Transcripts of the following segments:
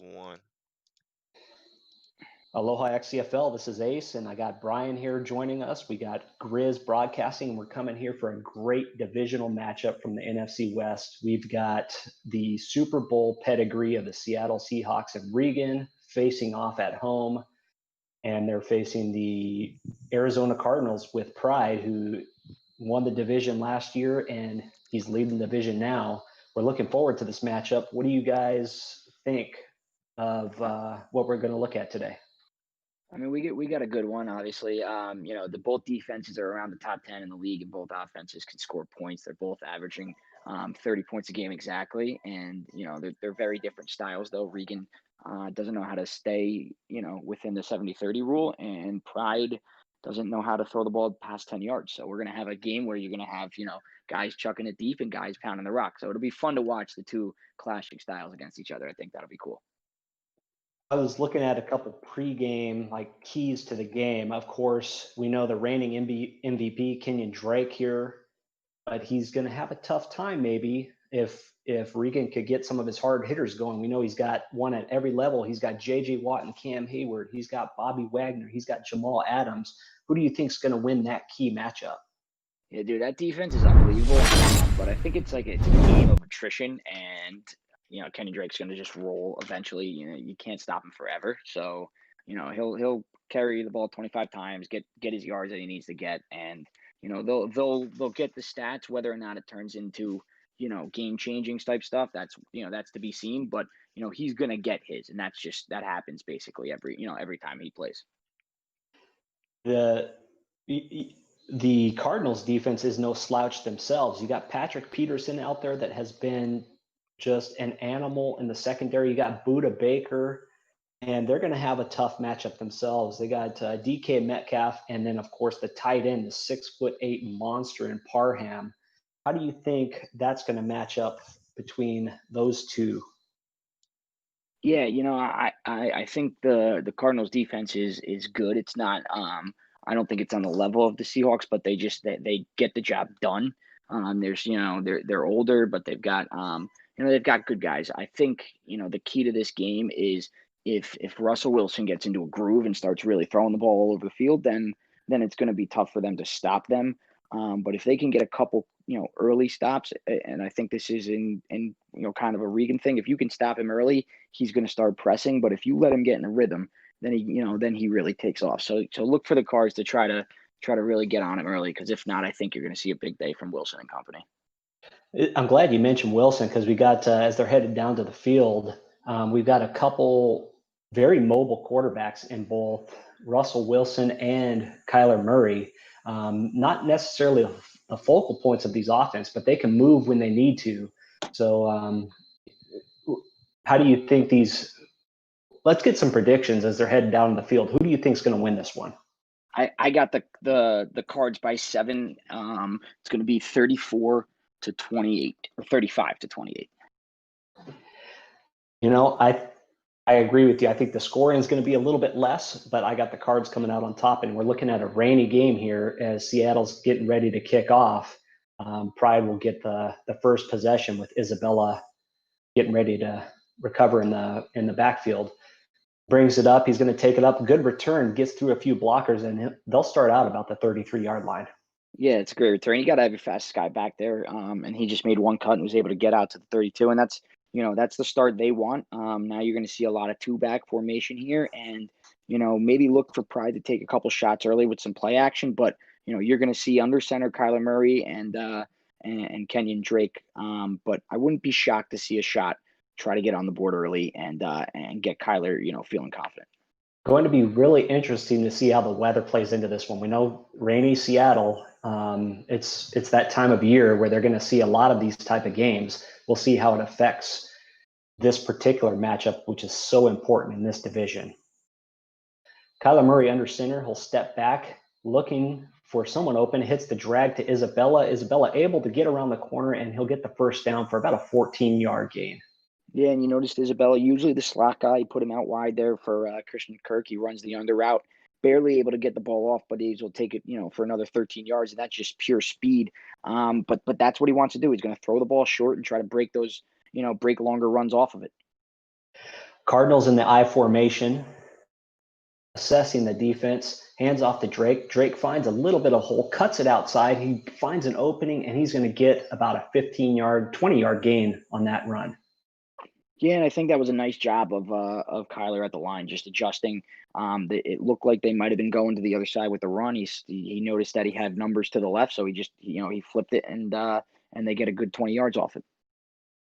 1. Aloha XCFL, this is Ace, and I got Brian here joining us. We got Grizz Broadcasting, and we're coming here for a great divisional matchup from the NFC West. We've got the Super Bowl pedigree of the Seattle Seahawks and Regan facing off at home, and they're facing the Arizona Cardinals with pride, who won the division last year, and he's leading the division now. We're looking forward to this matchup. What do you guys think of what we're going to look at today? I mean, we got a good one, obviously. The both defenses are around the top 10 in the league, and both offenses can score points. They're both averaging 30 points a game exactly, and they're very different styles. Though Regan doesn't know how to stay, within the 70-30 rule, and Pride doesn't know how to throw the ball past 10 yards. So we're gonna have a game where you're gonna have guys chucking it deep and guys pounding the rock. So it'll be fun to watch the two clashing styles against each other. I think that'll be cool. I was looking at a couple pregame keys to the game. Of course, we know the reigning MVP Kenyon Drake here, but he's going to have a tough time maybe if Regan could get some of his hard hitters going. We know he's got one at every level. He's got J.J. Watt and Cam Hayward. He's got Bobby Wagner. He's got Jamal Adams. Who do you think's going to win that key matchup? Yeah, dude, that defense is unbelievable. But I think it's a game of attrition, and Kenny Drake's going to just roll eventually. You can't stop him forever. So, he'll carry the ball 25 times, get his yards that he needs to get, and they'll get the stats. Whether or not it turns into game changing type stuff, that's to be seen. But he's going to get his, and that happens basically every time he plays. The Cardinals defense is no slouch themselves. You got Patrick Peterson out there that has been just an animal in the secondary. You got Budda Baker, and they're going to have a tough matchup themselves. They got DK Metcalf, and then, of course, the tight end, the 6'8" monster in Parham. How do you think that's going to match up between those two? Yeah, I think the Cardinals defense is good. It's not I don't think it's on the level of the Seahawks, but they get the job done. They're older, but they've got they've got good guys. I think the key to this game is if Russell Wilson gets into a groove and starts really throwing the ball all over the field, then it's going to be tough for them to stop them. But if they can get a couple early stops, and I think this is in kind of a Regan thing. If you can stop him early, he's going to start pressing. But if you let him get in a rhythm, then he really takes off. So look for the Cards to try to really get on him early, because if not, I think you're going to see a big day from Wilson and company. I'm glad you mentioned Wilson, because we got as they're headed down to the field, we've got a couple very mobile quarterbacks in both Russell Wilson and Kyler Murray. Not necessarily the focal points of these offense, but they can move when they need to. So how do you think these – let's get some predictions as they're heading down the field. Who do you think is going to win this one? I got the Cards by 7. It's going to be 34-28 or 35-28. I agree with you. I think the scoring is going to be a little bit less, but I got the Cards coming out on top, and we're looking at a rainy game here as Seattle's getting ready to kick off. Pride will get the first possession with Isabella getting ready to recover in the backfield. Brings it up. He's going to take it up. Good return. Gets through a few blockers, and they'll start out about the 33-yard line. Yeah, it's a great return. You got to have your fastest guy back there, and he just made one cut and was able to get out to the 32, and that's the start they want. Now you're going to see a lot of two-back formation here, and maybe look for Pride to take a couple shots early with some play action. But you're going to see under center Kyler Murray and Kenyon Drake. But I wouldn't be shocked to see a shot try to get on the board early and get Kyler feeling confident. Going to be really interesting to see how the weather plays into this one. We know rainy Seattle. It's that time of year where they're going to see a lot of these type of games. We'll see how it affects this particular matchup, which is so important in this division. Kyler Murray under center. He'll step back looking for someone open, hits the drag to Isabella. Isabella able to get around the corner, and he'll get the first down for about a 14-yard gain. Yeah, and you noticed Isabella, usually the slot guy, put him out wide there for Christian Kirk. He runs the under route, barely able to get the ball off, but he'll take it, for another 13 yards, and that's just pure speed. But that's what he wants to do. He's going to throw the ball short and try to break those, break longer runs off of it. Cardinals in the I formation, assessing the defense, hands off to Drake. Drake finds a little bit of hole, cuts it outside. He finds an opening, and he's going to get about a 15-yard, 20-yard gain on that run. Yeah, and I think that was a nice job of Kyler at the line, just adjusting. It looked like they might have been going to the other side with the run. He noticed that he had numbers to the left, so he flipped it and they get a good 20 yards off it.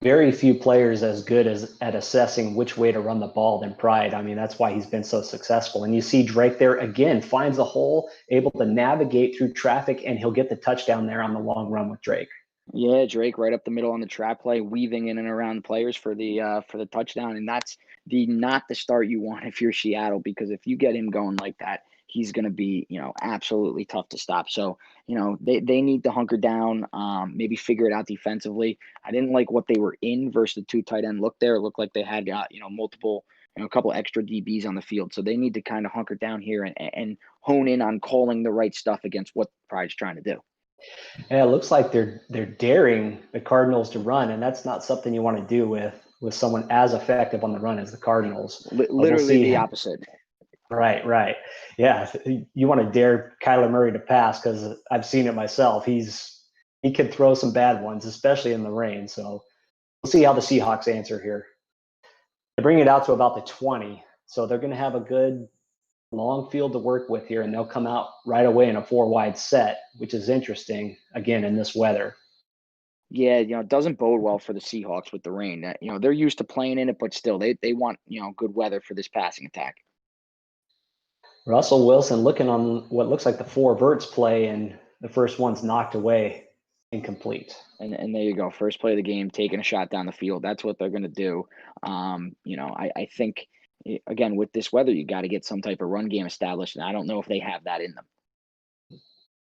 Very few players as good as at assessing which way to run the ball than Pride. I mean, that's why he's been so successful. And you see Drake there again, finds a hole, able to navigate through traffic, and he'll get the touchdown there on the long run with Drake. Yeah, Drake right up the middle on the trap play, weaving in and around players for the touchdown, and that's not the start you want if you're Seattle, because if you get him going like that, he's going to be absolutely tough to stop. So they need to hunker down, maybe figure it out defensively. I didn't like what they were in versus the two tight end look there. It looked like they had multiple a couple extra DBs on the field, so they need to kind of hunker down here and hone in on calling the right stuff against what Pride's trying to do. Yeah, it looks like they're daring the Cardinals to run, and that's not something you want to do with someone as effective on the run as the Cardinals. Literally the opposite. Right. Yeah, you want to dare Kyler Murray to pass, because I've seen it myself. He can throw some bad ones, especially in the rain. So we'll see how the Seahawks answer here. They bring it out to about the 20, so they're going to have a good long field to work with here, and they'll come out right away in a 4-wide set, which is interesting, again, in this weather. Yeah, it doesn't bode well for the Seahawks with the rain. They're used to playing in it, but still, they want good weather for this passing attack. Russell Wilson looking on what looks like the 4 verts play, and the first one's knocked away, incomplete. And there you go, first play of the game, taking a shot down the field. That's what they're going to do. I think again with this weather, you got to get some type of run game established, and I don't know if they have that in them.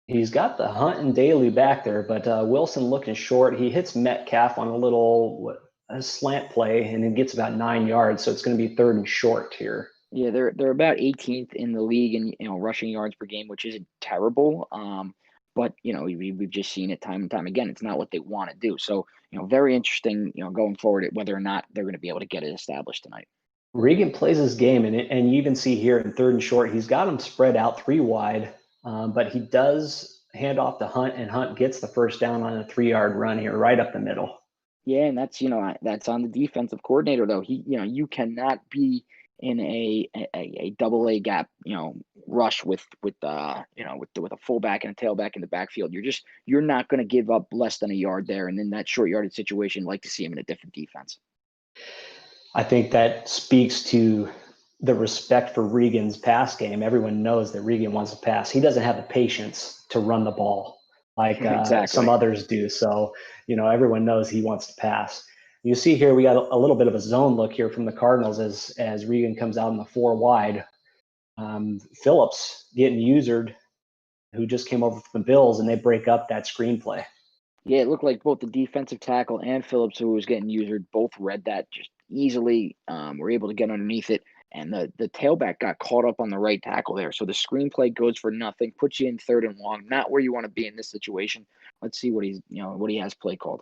He's got the Hunt and Daly back there, but Wilson looking short. He hits Metcalf on a slant play, and it gets about 9 yards, so it's going to be 3rd and short here. Yeah, they're about 18th in the league in rushing yards per game, which isn't terrible. But we've just seen it time and time again. It's not what they want to do. So very interesting. Going forward, whether or not they're going to be able to get it established tonight. Regan plays his game, and you even see here in 3rd and short, he's got them spread out 3 wide, but he does hand off to Hunt, and Hunt gets the first down on a 3-yard run here, right up the middle. Yeah, and that's on the defensive coordinator though. You cannot be in a double A gap, rush with a fullback and a tailback in the backfield. You're not going to give up less than a yard there, and in that short yardage situation, like to see him in a different defense. I think that speaks to the respect for Regan's pass game. Everyone knows that Regan wants to pass. He doesn't have the patience to run the ball like Exactly. some others do. So, everyone knows he wants to pass. You see here, we got a little bit of a zone look here from the Cardinals as Regan comes out in the 4 wide. Phillips getting usered, who just came over from the Bills, and they break up that screenplay. Yeah, it looked like both the defensive tackle and Phillips, who was getting usered, both read that just easily, were able to get underneath it. And the tailback got caught up on the right tackle there. So the screenplay goes for nothing, puts you in 3rd and long, not where you want to be in this situation. Let's see what he has play called.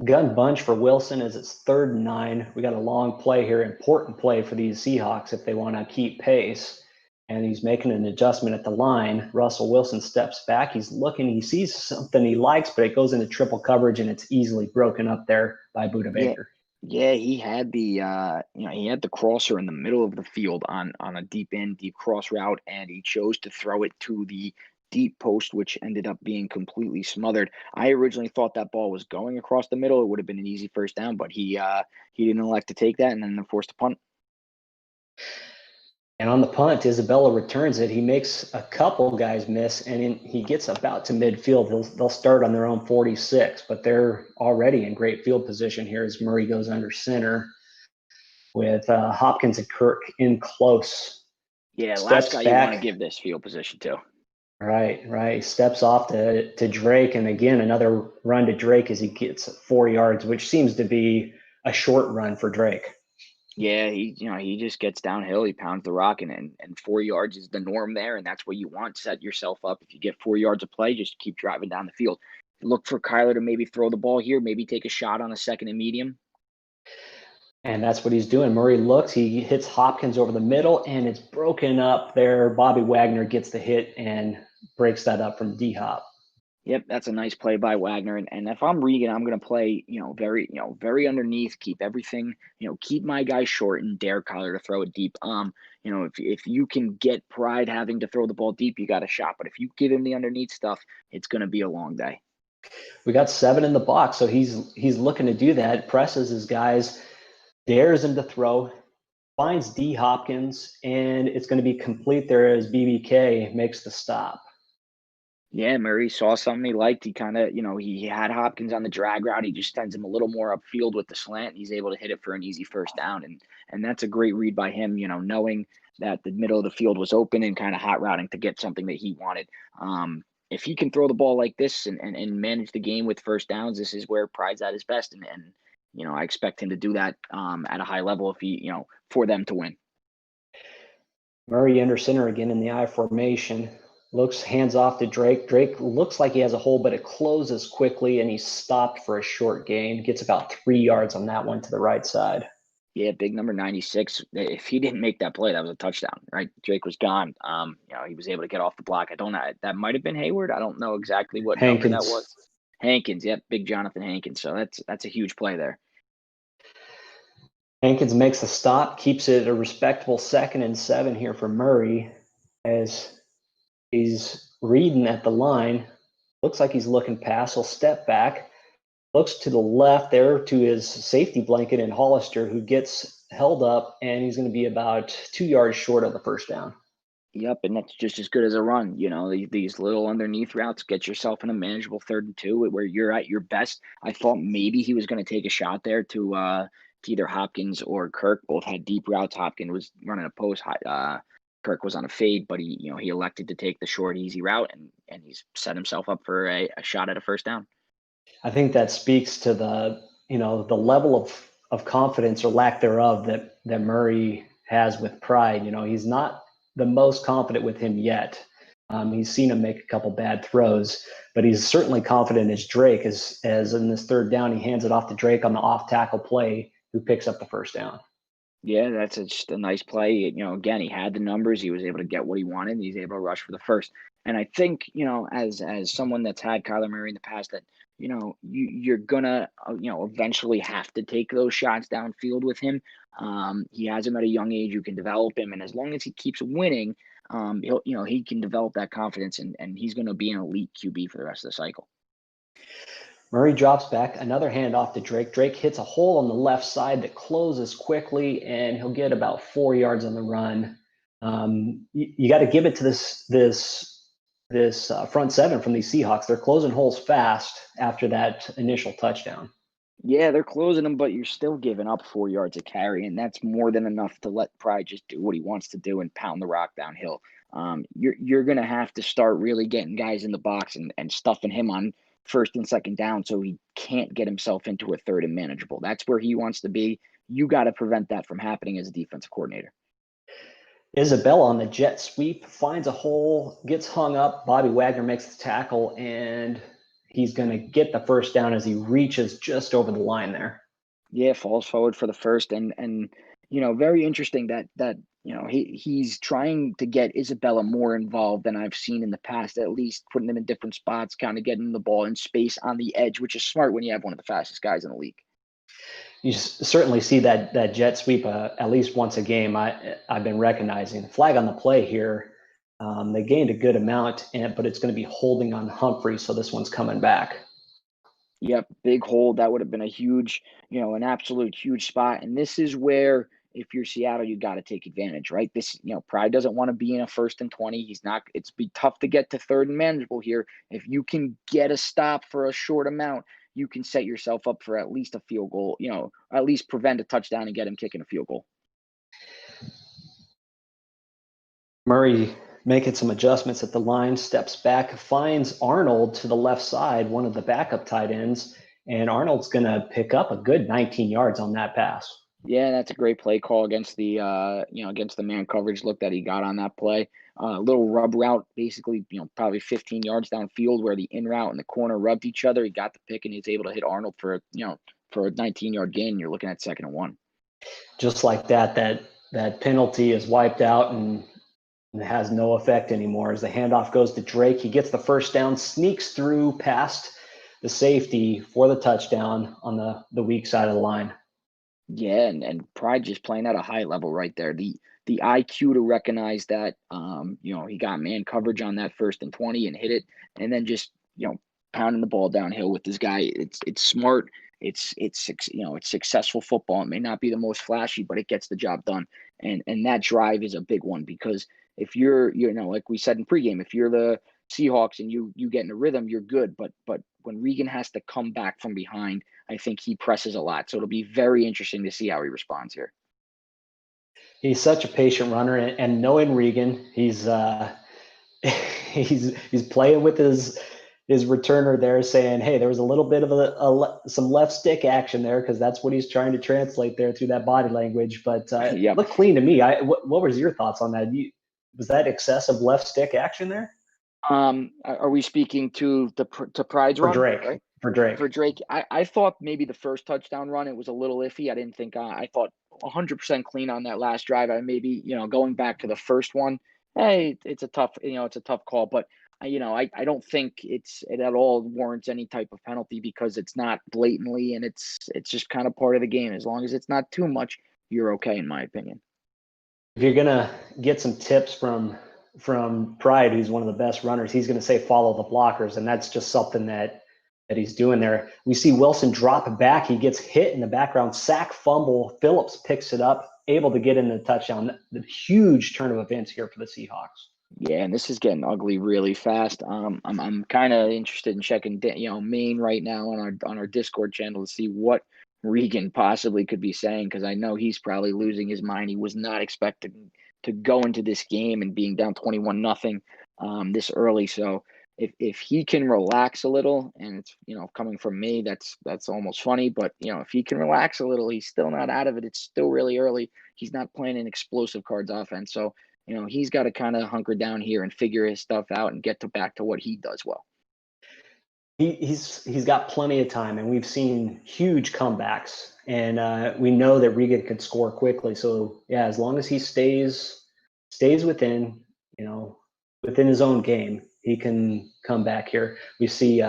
Gun bunch for Wilson as it's 3rd and 9. We got a long play here, important play for these Seahawks if they want to keep pace. And he's making an adjustment at the line. Russell Wilson steps back. He's looking. He sees something he likes, but it goes into triple coverage, and it's easily broken up there by Budda Baker. Yeah, he had the crosser in the middle of the field on a deep cross route, and he chose to throw it to the deep post, which ended up being completely smothered. I originally thought that ball was going across the middle. It would have been an easy first down, but he didn't elect to take that, and then they're forced to punt. And on the punt, Isabella returns it. He makes a couple guys miss, and he gets about to midfield. They'll start on their own 46, but they're already in great field position here as Murray goes under center with Hopkins and Kirk in close. Yeah, last guy you want to give this field position to. Right. Steps off to Drake, and again, another run to Drake as he gets 4 yards, which seems to be a short run for Drake. Yeah, he just gets downhill. He pounds the rock, and 4 yards is the norm there, and that's what you want. Set yourself up. If you get 4 yards of play, just keep driving down the field. Look for Kyler to maybe throw the ball here, maybe take a shot on a 2nd and medium. And that's what he's doing. Murray looks, he hits Hopkins over the middle, and it's broken up there. Bobby Wagner gets the hit and breaks that up from D-Hop. Yep, that's a nice play by Wagner. And if I'm Regan, I'm going to play, very underneath, keep everything, keep my guy short and dare Kyler to throw it deep. If you can get Pride having to throw the ball deep, you got a shot. But if you give him the underneath stuff, it's going to be a long day. We got 7 in the box, so he's looking to do that. Presses his guys, dares him to throw, finds D Hopkins, and it's going to be complete there as BBK makes the stop. Yeah, Murray saw something he liked. He kind of, he had Hopkins on the drag route. He just sends him a little more upfield with the slant. He's able to hit it for an easy first down, and that's a great read by him. Knowing that the middle of the field was open and kind of hot routing to get something that he wanted. If he can throw the ball like this and manage the game with first downs, this is where Pride's at his best. And I expect him to do that at a high level if he, for them to win. Murray under center again in the I formation. Looks hands off to Drake. Drake looks like he has a hole, but it closes quickly, and he's stopped for a short gain. Gets about 3 yards on that one to the right side. Yeah, big number 96. If he didn't make that play, that was a touchdown, right? Drake was gone. He was able to get off the block. I don't know. That might have been Hayward. I don't know exactly what number that was. Hankins. Hankins, yep, big Jonathan Hankins. So that's a huge play there. Hankins makes the stop, keeps it a respectable 2nd and 7 here for Murray as he's reading at the line. Looks like he's looking past. He'll step back. Looks to the left there to his safety blanket in Hollister, who gets held up, and he's going to be about 2 yards short of the first down. Yep, and that's just as good as a run. These little underneath routes get yourself in a manageable 3rd and 2 where you're at your best. I thought maybe he was going to take a shot there to either Hopkins or Kirk. Both had deep routes. Hopkins was running a post. Kirk was on a fade, but he elected to take the short, easy route, and he's set himself up for a shot at a first down. I think that speaks to the level of confidence or lack thereof that Murray has with Pride. He's not the most confident with him yet. He's seen him make a couple bad throws, but he's certainly confident as Drake. As in this 3rd down, he hands it off to Drake on the off tackle play, who picks up the first down. Yeah, that's just a nice play. Again, he had the numbers. He was able to get what he wanted. He's able to rush for the first. And I think, as someone that's had Kyler Murray in the past, that you're gonna eventually have to take those shots downfield with him. He has him at a young age. You can develop him, and as long as he keeps winning, he can develop that confidence, and he's going to be an elite QB for the rest of the cycle. Murray drops back, another handoff to Drake. Drake hits a hole on the left side that closes quickly, and he'll get about 4 yards on the run. You got to give it to this front 7 from these Seahawks. They're closing holes fast after that initial touchdown. Yeah, they're closing them, but you're still giving up 4 yards a carry, and that's more than enough to let Pride just do what he wants to do and pound the rock downhill. You're going to have to start really getting guys in the box and stuffing him on 1st and 2nd down so he can't get himself into a 3rd and manageable. That's where he wants to be. You got to prevent that from happening as a defensive coordinator. Isabella on the jet sweep finds a hole, gets hung up. Bobby Wagner makes the tackle, and he's going to get the first down as he reaches just over the line there. Yeah, falls forward for the first, and very interesting that he's trying to get Isabella more involved than I've seen in the past, at least putting him in different spots, kind of getting the ball in space on the edge, which is smart when you have one of the fastest guys in the league. You certainly see that jet sweep at least once a game. I've been recognizing flag on the play here. They gained a good amount, but it's going to be holding on Humphrey, so this one's coming back. Yep, big hold. That would have been a huge, an absolute huge spot. And this is where, if you're Seattle, you got to take advantage, right? This, Pride doesn't want to be in a 1st and 20. He's not. It's be tough to get to 3rd and manageable here. If you can get a stop for a short amount, you can set yourself up for at least a field goal. At least prevent a touchdown and get him kicking a field goal. Murray making some adjustments at the line, steps back, finds Arnold to the left side, one of the backup tight ends, and Arnold's going to pick up a good 19 yards on that pass. Yeah, that's a great play call against the against the man coverage look that he got on that play. Little rub route, basically, probably 15 yards downfield where the in route and the corner rubbed each other. He got the pick and he was able to hit Arnold for a 19-yard gain. You're looking at 2nd and 1. Just like that penalty is wiped out and it has no effect anymore as the handoff goes to Drake. He gets the first down, sneaks through past the safety for the touchdown on the weak side of the line. Yeah, and Pride just playing at a high level right there. The IQ to recognize that he got man coverage on that 1st and 20 and hit it, and then just pounding the ball downhill with this guy. It's smart. It's successful football. It may not be the most flashy, but it gets the job done. And that drive is a big one because if you're like we said in pregame, if you're the Seahawks and you get in a rhythm, you're good. But when Regan has to come back from behind, I think he presses a lot. So it'll be very interesting to see how he responds here. He's such a patient runner, and knowing Regan, he's he's playing with his returner there, saying, "Hey, there was a little bit of some left stick action there," because that's what he's trying to translate there through that body language. But Yep. It looked clean to me. What was your thoughts on that? Was that excessive left stick action there? Are we speaking to Pride's For run? Drake. Right? For Drake. For Drake, I thought maybe the first touchdown run, it was a little iffy. I didn't think I thought 100% clean on that last drive. I maybe, going back to the first one, hey, it's a tough call, but I don't think it at all warrants any type of penalty because it's not blatantly and it's just kind of part of the game. As long as it's not too much, you're okay, in my opinion. If you're gonna get some tips from Pride, who's one of the best runners, he's gonna say follow the blockers, and that's just something that he's doing there. We see Wilson drop back. He gets hit in the background, sack, fumble. Phillips picks it up, able to get in the touchdown. The huge turn of events here for the Seahawks. Yeah, and this is getting ugly really fast. I'm kind of interested in checking, Maine right now on our Discord channel to see what Regan possibly could be saying because I know he's probably losing his mind. He was not expecting to go into this game and being down 21-0 this early. So if he can relax a little, and it's coming from me, that's almost funny. But if he can relax a little, he's still not out of it. It's still really early. He's not playing an explosive cards offense, so. He's got to kind of hunker down here and figure his stuff out and get back to what he does well. He's got plenty of time, and we've seen huge comebacks, and we know that Regan could score quickly. So yeah, as long as he stays within within his own game, he can come back here. We see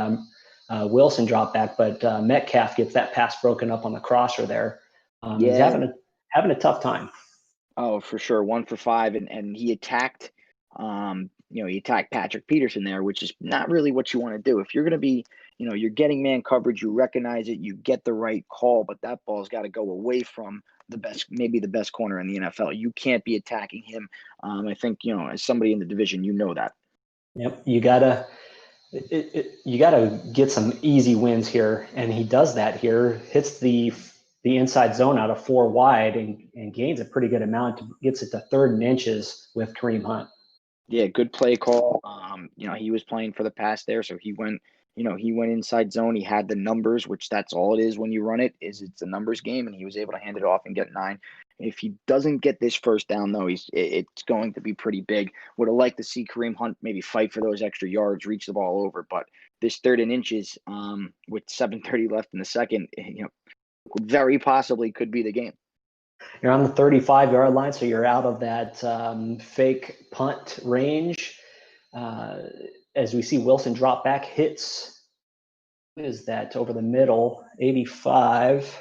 Wilson drop back, but Metcalf gets that pass broken up on the crosser there. He's having a tough time. Oh, for sure. 1 for 5. And he attacked, he attacked Patrick Peterson there, which is not really what you want to do. If you're going to be, you're getting man coverage, you recognize it, you get the right call, but that ball's got to go away from maybe the best corner in the NFL. You can't be attacking him. I think, as somebody in the division, that. Yep. You gotta get some easy wins here. And he does that here, hits the inside zone out of 4 wide and gains a pretty good amount, gets it to 3rd and inches with Kareem Hunt. Yeah, good play call. He was playing for the pass there, so he went inside zone. He had the numbers, which that's all it is when you run it, it's a numbers game, and he was able to hand it off and get 9. If he doesn't get this first down, though, it's going to be pretty big. Would have liked to see Kareem Hunt maybe fight for those extra yards, reach the ball over, but this 3rd and inches, with 7:30 left in the second, very possibly could be the game. You're on the 35-yard line, so you're out of that fake punt range. As we see Wilson drop back, hits, what is that, over the middle, 85.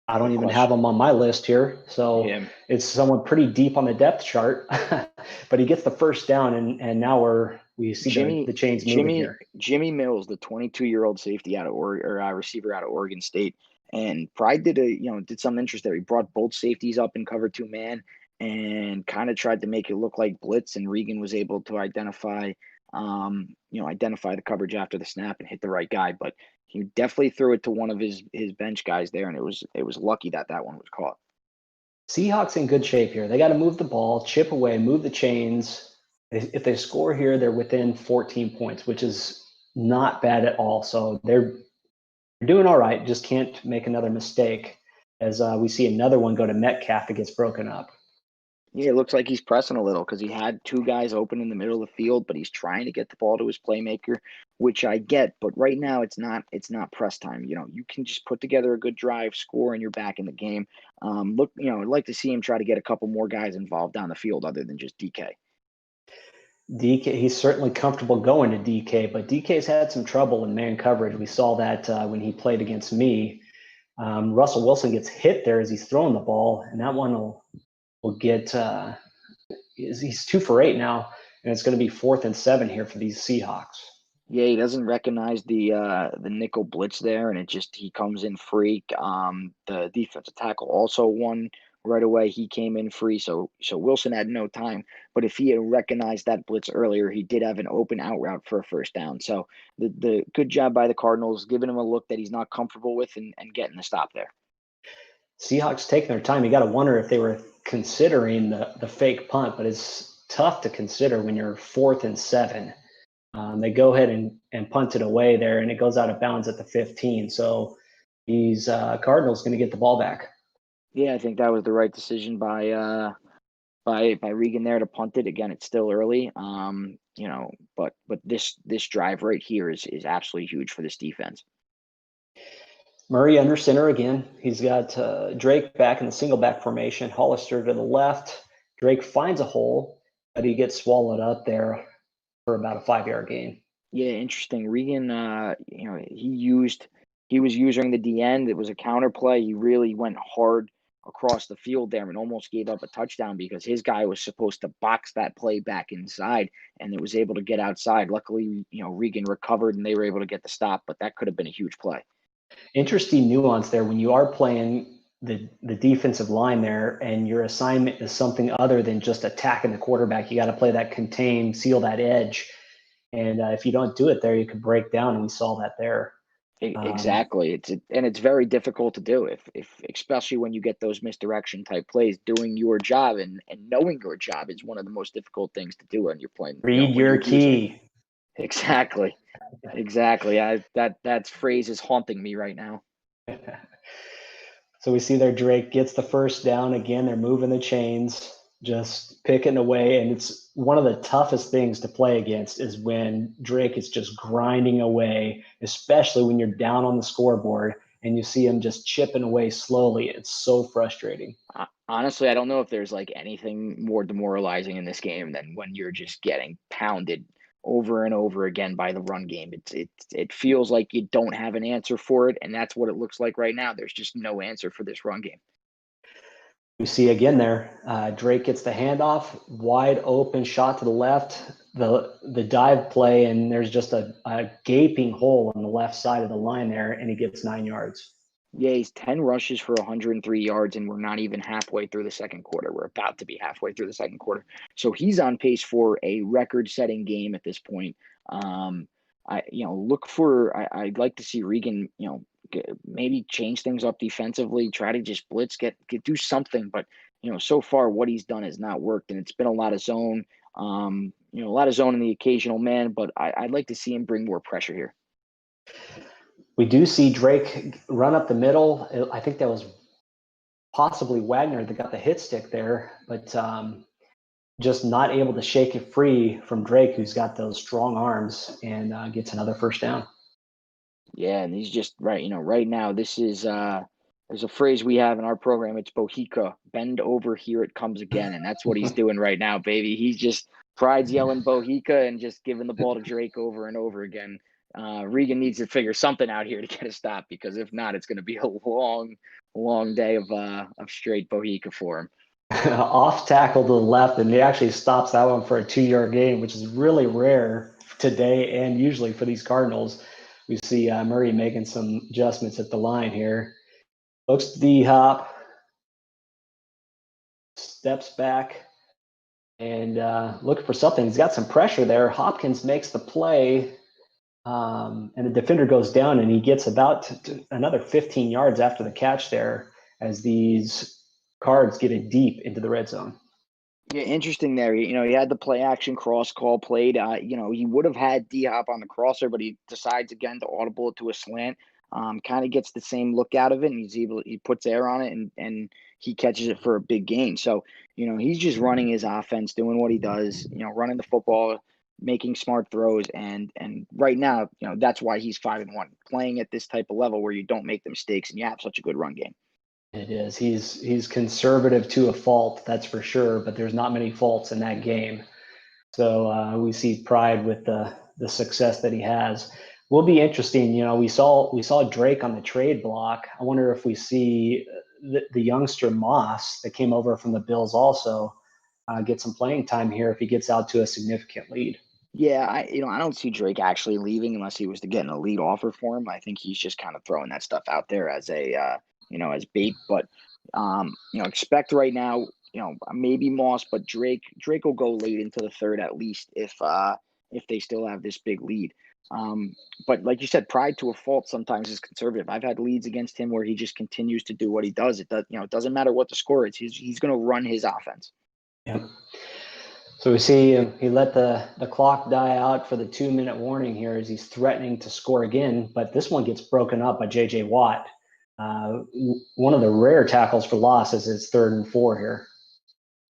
I don't even have him on my list here, so it's someone pretty deep on the depth chart. But he gets the first down, and now we see the chains moving here. Jimmy Mills, the 22-year-old safety out of receiver out of Oregon State, and Pride did something interesting there. He brought both safeties up in cover 2 man and kind of tried to make it look like blitz, and Regan was able to identify the coverage after the snap and hit the right guy, but he definitely threw it to one of his bench guys there, and it was lucky that one was caught. Seahawks in good shape here. They got to move the ball, chip away, move the chains. If they score here, they're within 14 points, which is not bad at all. So they're doing all right, just can't make another mistake, as we see another one go to Metcalf that gets broken up. Yeah, it looks like he's pressing a little because he had two guys open in the middle of the field, but he's trying to get the ball to his playmaker, which I get. But right now, it's not press time. You can just put together a good drive, score, and you're back in the game. Look, I'd like to see him try to get a couple more guys involved down the field other than just DK. DK, he's certainly comfortable going to DK, but DK's had some trouble in man coverage. We saw that when he played against me. Russell Wilson gets hit there as he's throwing the ball, and that one will get. He's 2 for 8 now, and it's going to be 4th and 7 here for these Seahawks. Yeah, he doesn't recognize the nickel blitz there, and he comes in free. The defensive tackle also won right away. He came in free, so Wilson had no time. But if he had recognized that blitz earlier, he did have an open out route for a first down. So the good job by the Cardinals, giving him a look that he's not comfortable with and getting the stop there. Seahawks taking their time. You got to wonder if they were considering the fake punt, but it's tough to consider when you're 4th and 7. They go ahead and punt it away there, and it goes out of bounds at the 15. So these Cardinals going to get the ball back. Yeah, I think that was the right decision by Regan there to punt it. Again, it's still early. But this drive right here is absolutely huge for this defense. Murray under center again. He's got Drake back in the single back formation. Hollister to the left. Drake finds a hole, but he gets swallowed up there for about a 5-yard gain. Yeah, interesting. Regan, he was using the D end. It was a counter play. He really went hard across the field there and almost gave up a touchdown because his guy was supposed to box that play back inside and it was able to get outside. Luckily, Regan recovered and they were able to get the stop, but that could have been a huge play. Interesting nuance there when you are playing the defensive line there and your assignment is something other than just attacking the quarterback. You got to play that contain, seal that edge. And if you don't do it there, you could break down, and we saw that there. Exactly. It's very difficult to do if especially when you get those misdirection type plays. Doing your job and knowing your job is one of the most difficult things to do when you're playing. Read your key. Exactly. Exactly. That phrase is haunting me right now. So we see there Drake gets the first down again. They're moving the chains, just picking away, and it's one of the toughest things to play against is when Drake is just grinding away, especially when you're down on the scoreboard and you see him just chipping away slowly. It's so frustrating. Honestly, I don't know if there's like anything more demoralizing in this game than when you're just getting pounded over and over again by the run game. It feels like you don't have an answer for it, and that's what it looks like right now. There's just no answer for this run game. We see again there, Drake gets the handoff, wide open shot to the left, the dive play, and there's just a gaping hole on the left side of the line there, and he gets 9 yards. Yeah, he's 10 rushes for 103 yards, and we're not even halfway through the second quarter. We're about to be halfway through the second quarter. So he's on pace for a record-setting game at this point. I'd like to see Regan, maybe change things up defensively, try to just blitz, do something. But, so far what he's done has not worked, and it's been a lot of zone, a lot of zone in the occasional man, but I'd like to see him bring more pressure here. We do see Drake run up the middle. I think that was possibly Wagner that got the hit stick there, but just not able to shake it free from Drake, who's got those strong arms, and gets another first down. Yeah, and he's just right. Right now, this is there's a phrase we have in our program. It's Bohica, bend over, here it comes again, and that's what he's doing right now, baby. He's just pride's yelling Bohica and just giving the ball to Drake over and over again. Regan needs to figure something out here to get a stop because if not, it's going to be a long day of straight Bohica for him. Off tackle to the left, and he actually stops that one for a 2-yard gain, which is really rare today and usually for these Cardinals. We see Murray making some adjustments at the line here. Looks to D-Hop, steps back, and looking for something. He's got some pressure there. Hopkins makes the play, and the defender goes down, and he gets about another 15 yards after the catch there as these Cards get it deep into the red zone. Yeah, interesting there. He had the play action cross call played. He would have had D-Hop on the crosser, but he decides again to audible it to a slant. kind of gets the same look out of it, and he puts air on it, and he catches it for a big gain. So, he's just running his offense, doing what he does, running the football, making smart throws, and right now, that's why he's 5-1, playing at this type of level where you don't make the mistakes and you have such a good run game. It is. He's conservative to a fault, that's for sure, but there's not many faults in that game. So we see pride with the success that he has. Will be interesting. We saw Drake on the trade block. I wonder if we see the youngster Moss that came over from the Bills also get some playing time here if he gets out to a significant lead. Yeah, I don't see Drake actually leaving unless he was to get an elite offer for him. I think he's just kind of throwing that stuff out there as as bait. But expect right now, maybe Moss, but Drake will go late into the third at least if they still have this big lead. But like you said, pride to a fault sometimes is conservative. I've had leads against him where he just continues to do what he does. It doesn't matter what the score is. He's going to run his offense. Yep. So we see he let the clock die out for the 2-minute warning here as he's threatening to score again, but this one gets broken up by J.J. Watt. One of the rare tackles for loss is it's 3rd and 4 here.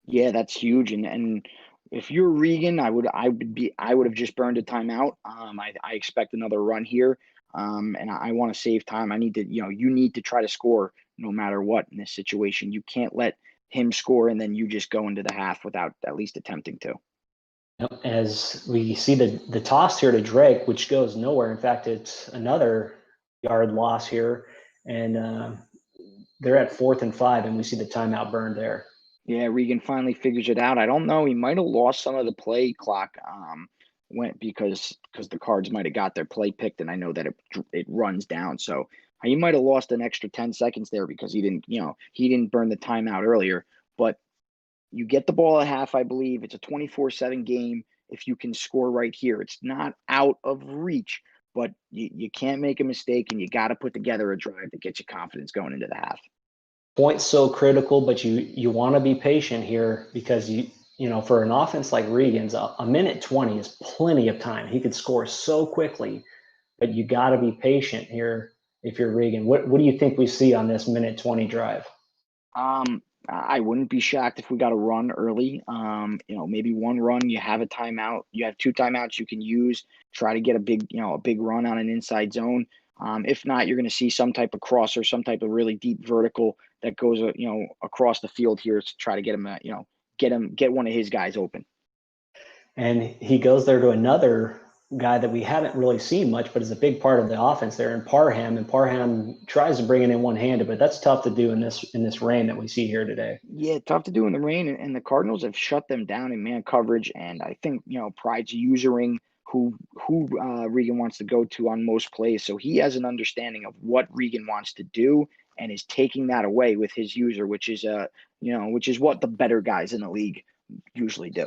Yeah, that's huge. And if you're Regan, I would have just burned a timeout. I expect another run here. And I want to save time. I need to, you need to try to score no matter what in this situation. You can't let him score and then you just go into the half without at least attempting to. As we see the toss here to Drake, which goes nowhere. In fact, it's another yard loss here, and they're at 4th and 5, and we see the timeout burned there. Yeah, Regan finally figures it out. I don't know. He might have lost some of the play clock because the Cards might have got their play picked, and I know that it runs down. So he might have lost an extra 10 seconds there because he didn't burn the timeout earlier. But you get the ball at half, I believe. It's a 24-7 game. If you can score right here, it's not out of reach, but you can't make a mistake, and you got to put together a drive to get you confidence going into the half. Point's so critical, but you want to be patient here because for an offense like Regan's, a minute 20 is plenty of time. He could score so quickly, but you got to be patient here if you're Regan. What do you think we see on this minute 20 drive? I wouldn't be shocked if we got a run early. Maybe one run, you have a timeout, you have 2 timeouts you can use, try to get a big run on an inside zone. If not, you're going to see some type of crosser, some type of really deep vertical that goes, across the field here to try to get him, get one of his guys open. And he goes there to another guy that we haven't really seen much, but is a big part of the offense there in Parham. And Parham tries to bring it in one-handed, but that's tough to do in this rain that we see here today. Yeah, tough to do in the rain, and the Cardinals have shut them down in man coverage. And I think Pride's usering who Regan wants to go to on most plays, so he has an understanding of what Regan wants to do and is taking that away with his user, which is what the better guys in the league usually do.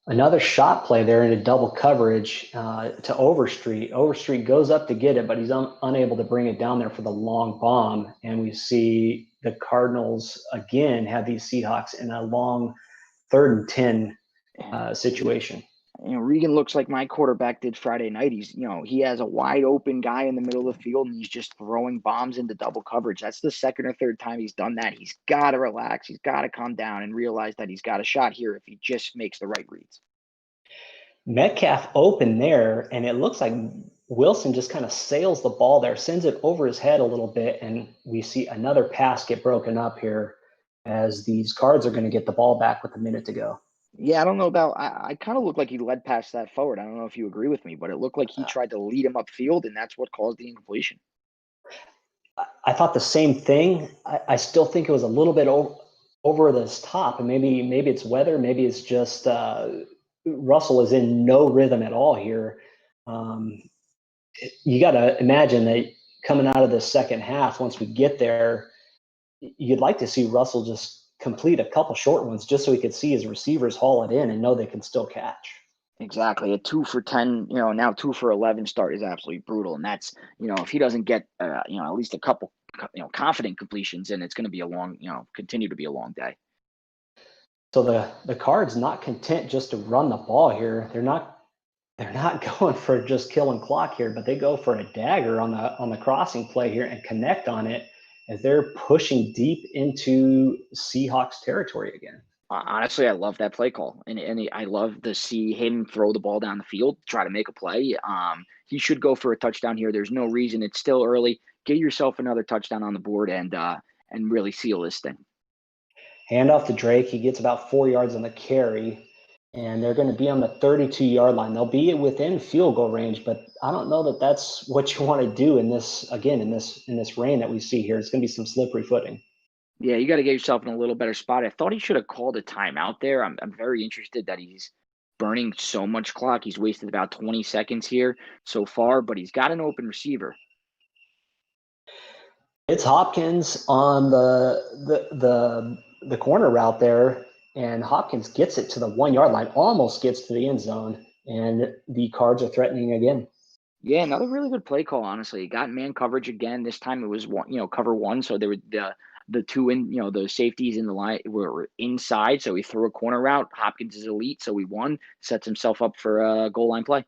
Another shot play there into double coverage to Overstreet. Overstreet goes up to get it, but he's unable to bring it down there for the long bomb. And we see the Cardinals again have these Seahawks in a long 3rd and 10 situation. Regan looks like my quarterback did Friday night. He has a wide open guy in the middle of the field, and he's just throwing bombs into double coverage. That's the 2nd or 3rd time he's done that. He's got to relax. He's got to calm down and realize that he's got a shot here if he just makes the right reads. Metcalf open there, and it looks like Wilson just kind of sails the ball there, sends it over his head a little bit, and we see another pass get broken up here as these Cards are going to get the ball back with a minute to go. Yeah, I don't know about. I kind of looked like he led past that forward. I don't know if you agree with me, but it looked like he tried to lead him upfield, and that's what caused the incompletion. I thought the same thing. I still think it was a little bit over this top, and maybe it's weather, maybe it's just Russell is in no rhythm at all here. You got to imagine that coming out of the second half, once we get there, you'd like to see Russell just complete a couple short ones just so he could see his receivers haul it in and know they can still catch. Exactly. A 2 for 10, now 2 for 11 start is absolutely brutal. And that's, if he doesn't get, at least a couple, confident completions, and it's going to be continue to be a long day. So the Cards not content just to run the ball here. They're not they're not going for just killing clock here, but they go for a dagger on the crossing play here and connect on it as they're pushing deep into Seahawks territory again. Honestly, I love that play call, and I love to see him throw the ball down the field, try to make a play. He should go for a touchdown here. There's no reason. It's still early. Get yourself another touchdown on the board and really seal this thing. Hand off to Drake. He gets about 4 yards on the carry, and they're going to be on the 32-yard line. They'll be within field goal range, but I don't know that that's what you want to do in this rain that we see here. It's going to be some slippery footing. Yeah, you got to get yourself in a little better spot. I thought he should have called a timeout there. I'm very interested that he's burning so much clock. He's wasted about 20 seconds here so far, but he's got an open receiver. It's Hopkins on the corner route there, and Hopkins gets it to the 1 yard line, almost gets to the end zone, and the Cards are threatening again. Yeah, another really good play call, honestly. He got man coverage again. This time it was cover one. So there were the two the safeties in the line were inside. So he threw a corner route. Hopkins is elite, so he won, sets himself up for a goal line play.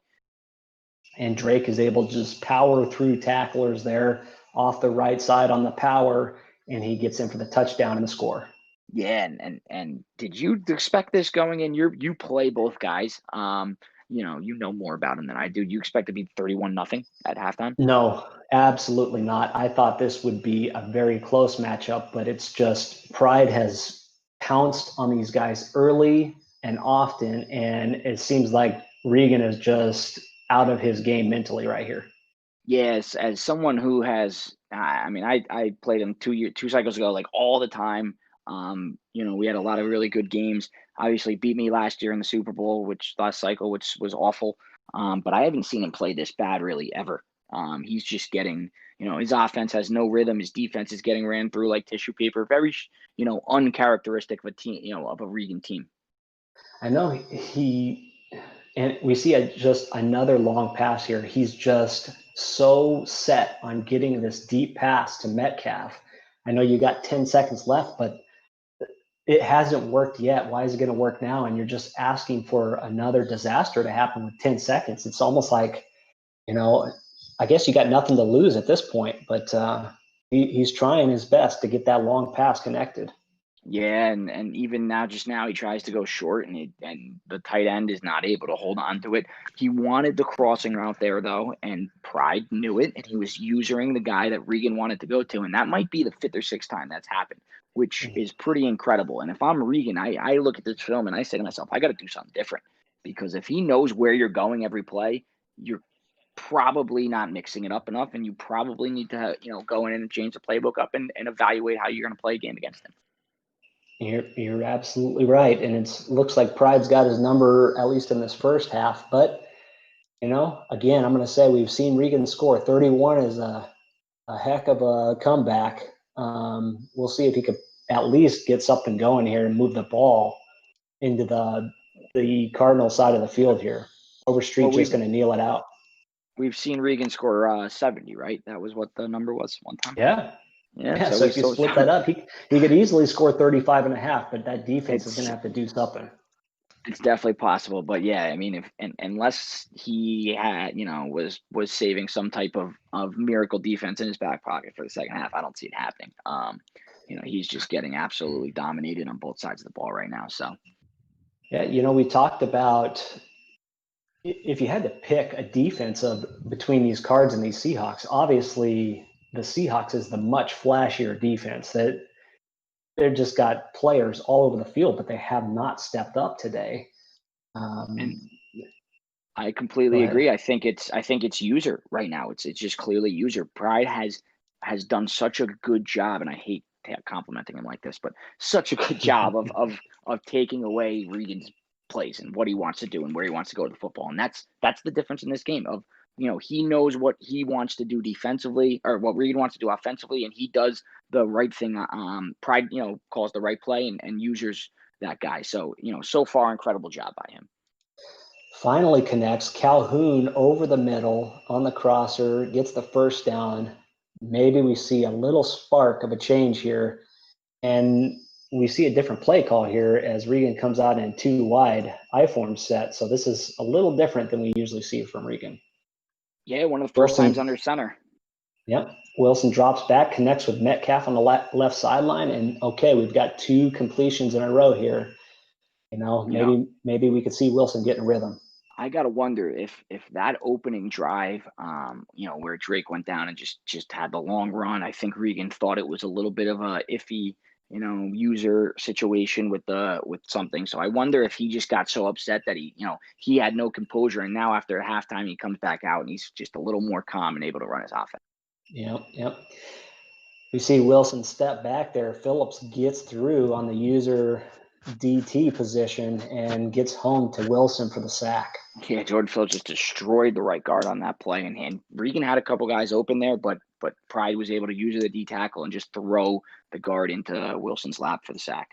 And Drake is able to just power through tacklers there off the right side on the power, and he gets in for the touchdown and the score. Yeah, and did you expect this going in? You play both guys. You know more about him than I do. You expect to be 31-0 at halftime? No, absolutely not. I thought this would be a very close matchup, but it's just Pride has pounced on these guys early and often, and it seems like Regan is just out of his game mentally right here. Yes, as someone who has, I played him 2 cycles ago, like all the time. We had a lot of really good games. Obviously, beat me last year in the Super Bowl, which last cycle, which was awful. But I haven't seen him play this bad really ever. He's just getting, his offense has no rhythm. His defense is getting ran through like tissue paper. Very, uncharacteristic of a team, of a Regan team. I know and we see just another long pass here. He's just so set on getting this deep pass to Metcalf. I know you got 10 seconds left, but it hasn't worked yet. Why is it going to work now? And you're just asking for another disaster to happen with 10 seconds. It's almost like, I guess you got nothing to lose at this point, but he's trying his best to get that long pass connected. Yeah, and even now, just now, he tries to go short, and the tight end is not able to hold on to it. He wanted the crossing route there, though, and Pride knew it, and he was using the guy that Regan wanted to go to, and that might be the fifth or sixth time that's happened, which is pretty incredible. And if I'm Regan, I look at this film and I say to myself, I got to do something different, because if he knows where you're going every play, you're probably not mixing it up enough, and you probably need to go in and change the playbook up and evaluate how you're going to play a game against him. You're absolutely right, and it looks like Pride's got his number at least in this first half. But again, I'm going to say we've seen Regan score 31 is a heck of a comeback. We'll see if he could at least get something going here and move the ball into the Cardinal side of the field here. Overstreet just going to kneel it out. We've seen Regan score 70, right? That was what the number was one time. Yeah. So if you split that up, he could easily score 35 and a half, but that defense is going to have to do something. It's definitely possible, but yeah, I mean, unless he had, was saving some type of miracle defense in his back pocket for the second half, I don't see it happening. He's just getting absolutely dominated on both sides of the ball right now. So, yeah, we talked about if you had to pick a defense between these Cards and these Seahawks, obviously the Seahawks is the much flashier defense. That they've just got players all over the field, but they have not stepped up today. And I completely agree. I think it's user right now. It's just clearly user. Pride has done such a good job, and I hate complimenting him like this, but such a good job of taking away Regan's plays and what he wants to do and where he wants to go with the football. And that's the difference in this game of, he knows what he wants to do defensively or what Regan wants to do offensively, and he does the right thing. Pride, calls the right play and users that guy. So, so far, incredible job by him. Finally connects Calhoun over the middle on the crosser, gets the first down. Maybe we see a little spark of a change here. And we see a different play call here as Regan comes out in 2 wide I-form set. So this is a little different than we usually see from Regan. Yeah, one of the first times under center. Yep. Wilson drops back, connects with Metcalf on the left sideline, and okay, we've got 2 completions in a row here. Maybe we could see Wilson getting rhythm. I gotta wonder if that opening drive, where Drake went down and just had the long run. I think Regan thought it was a little bit of a iffy, user situation with something. So I wonder if he just got so upset that he had no composure, and now after halftime he comes back out and he's just a little more calm and able to run his offense. Yep. We see Wilson step back there. Phillips gets through on the user DT position and gets home to Wilson for the sack. Yeah, Jordan Phillips just destroyed the right guard on that play, and Regan had a couple guys open there, but Pride was able to use the D tackle and just throw the guard into Wilson's lap for the sack.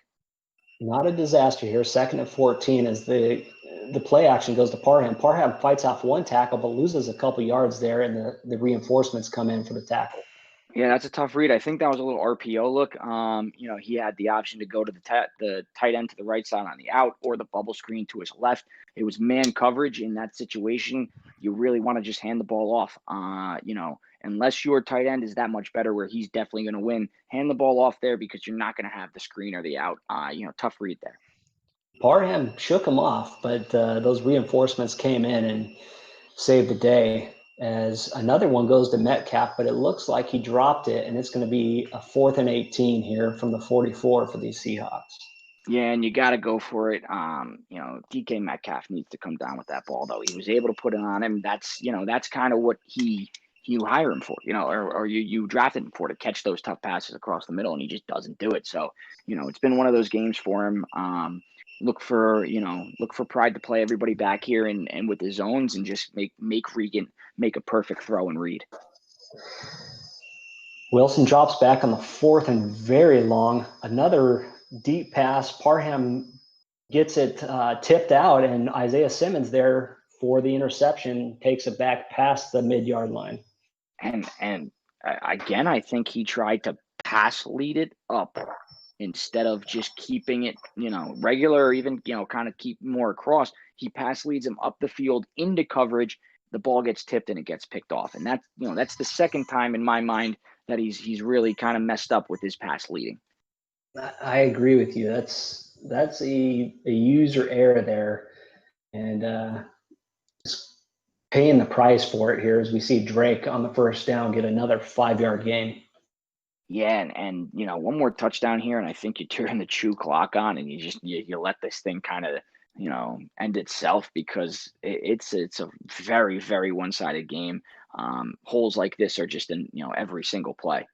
Not a disaster here. 2nd and 14 as the play action goes to Parham. Parham fights off 1 tackle but loses a couple yards there, and the reinforcements come in for the tackle. Yeah, that's a tough read. I think that was a little RPO look. He had the option to go to the tight end to the right side on the out or the bubble screen to his left. It was man coverage in that situation. You really want to just hand the ball off. Unless your tight end is that much better where he's definitely going to win, hand the ball off there because you're not going to have the screen or the out. Tough read there. Parham shook him off, but those reinforcements came in and saved the day. As another one goes to Metcalf, but it looks like he dropped it, and it's going to be a 4th and 18 here from the 44 for these Seahawks. Yeah, and you got to go for it. DK Metcalf needs to come down with that ball, though. He was able to put it on him. That's kind of what you hire him for, or you drafted him for, to catch those tough passes across the middle, and he just doesn't do it. So, it's been one of those games for him. Look for Pride to play everybody back here and with his zones and just make Regan make a perfect throw and read. Wilson drops back on the 4th and very long. Another deep pass. Parham gets it tipped out, and Isaiah Simmons there for the interception takes it back past the mid-yard line. And again, I think he tried to pass lead it up instead of just keeping it, regular, or even, kind of keep more across. He pass leads him up the field into coverage. The ball gets tipped and it gets picked off. And that's the second time in my mind that he's really kind of messed up with his pass leading. I agree with you. That's a user error there, and paying the price for it here as we see Drake on the first down get another 5-yard gain. Yeah, and one more touchdown here, and I think you turn the chew clock on, and you let this thing kind of end itself, because it's a very, very one-sided game. Holes like this are just in every single play.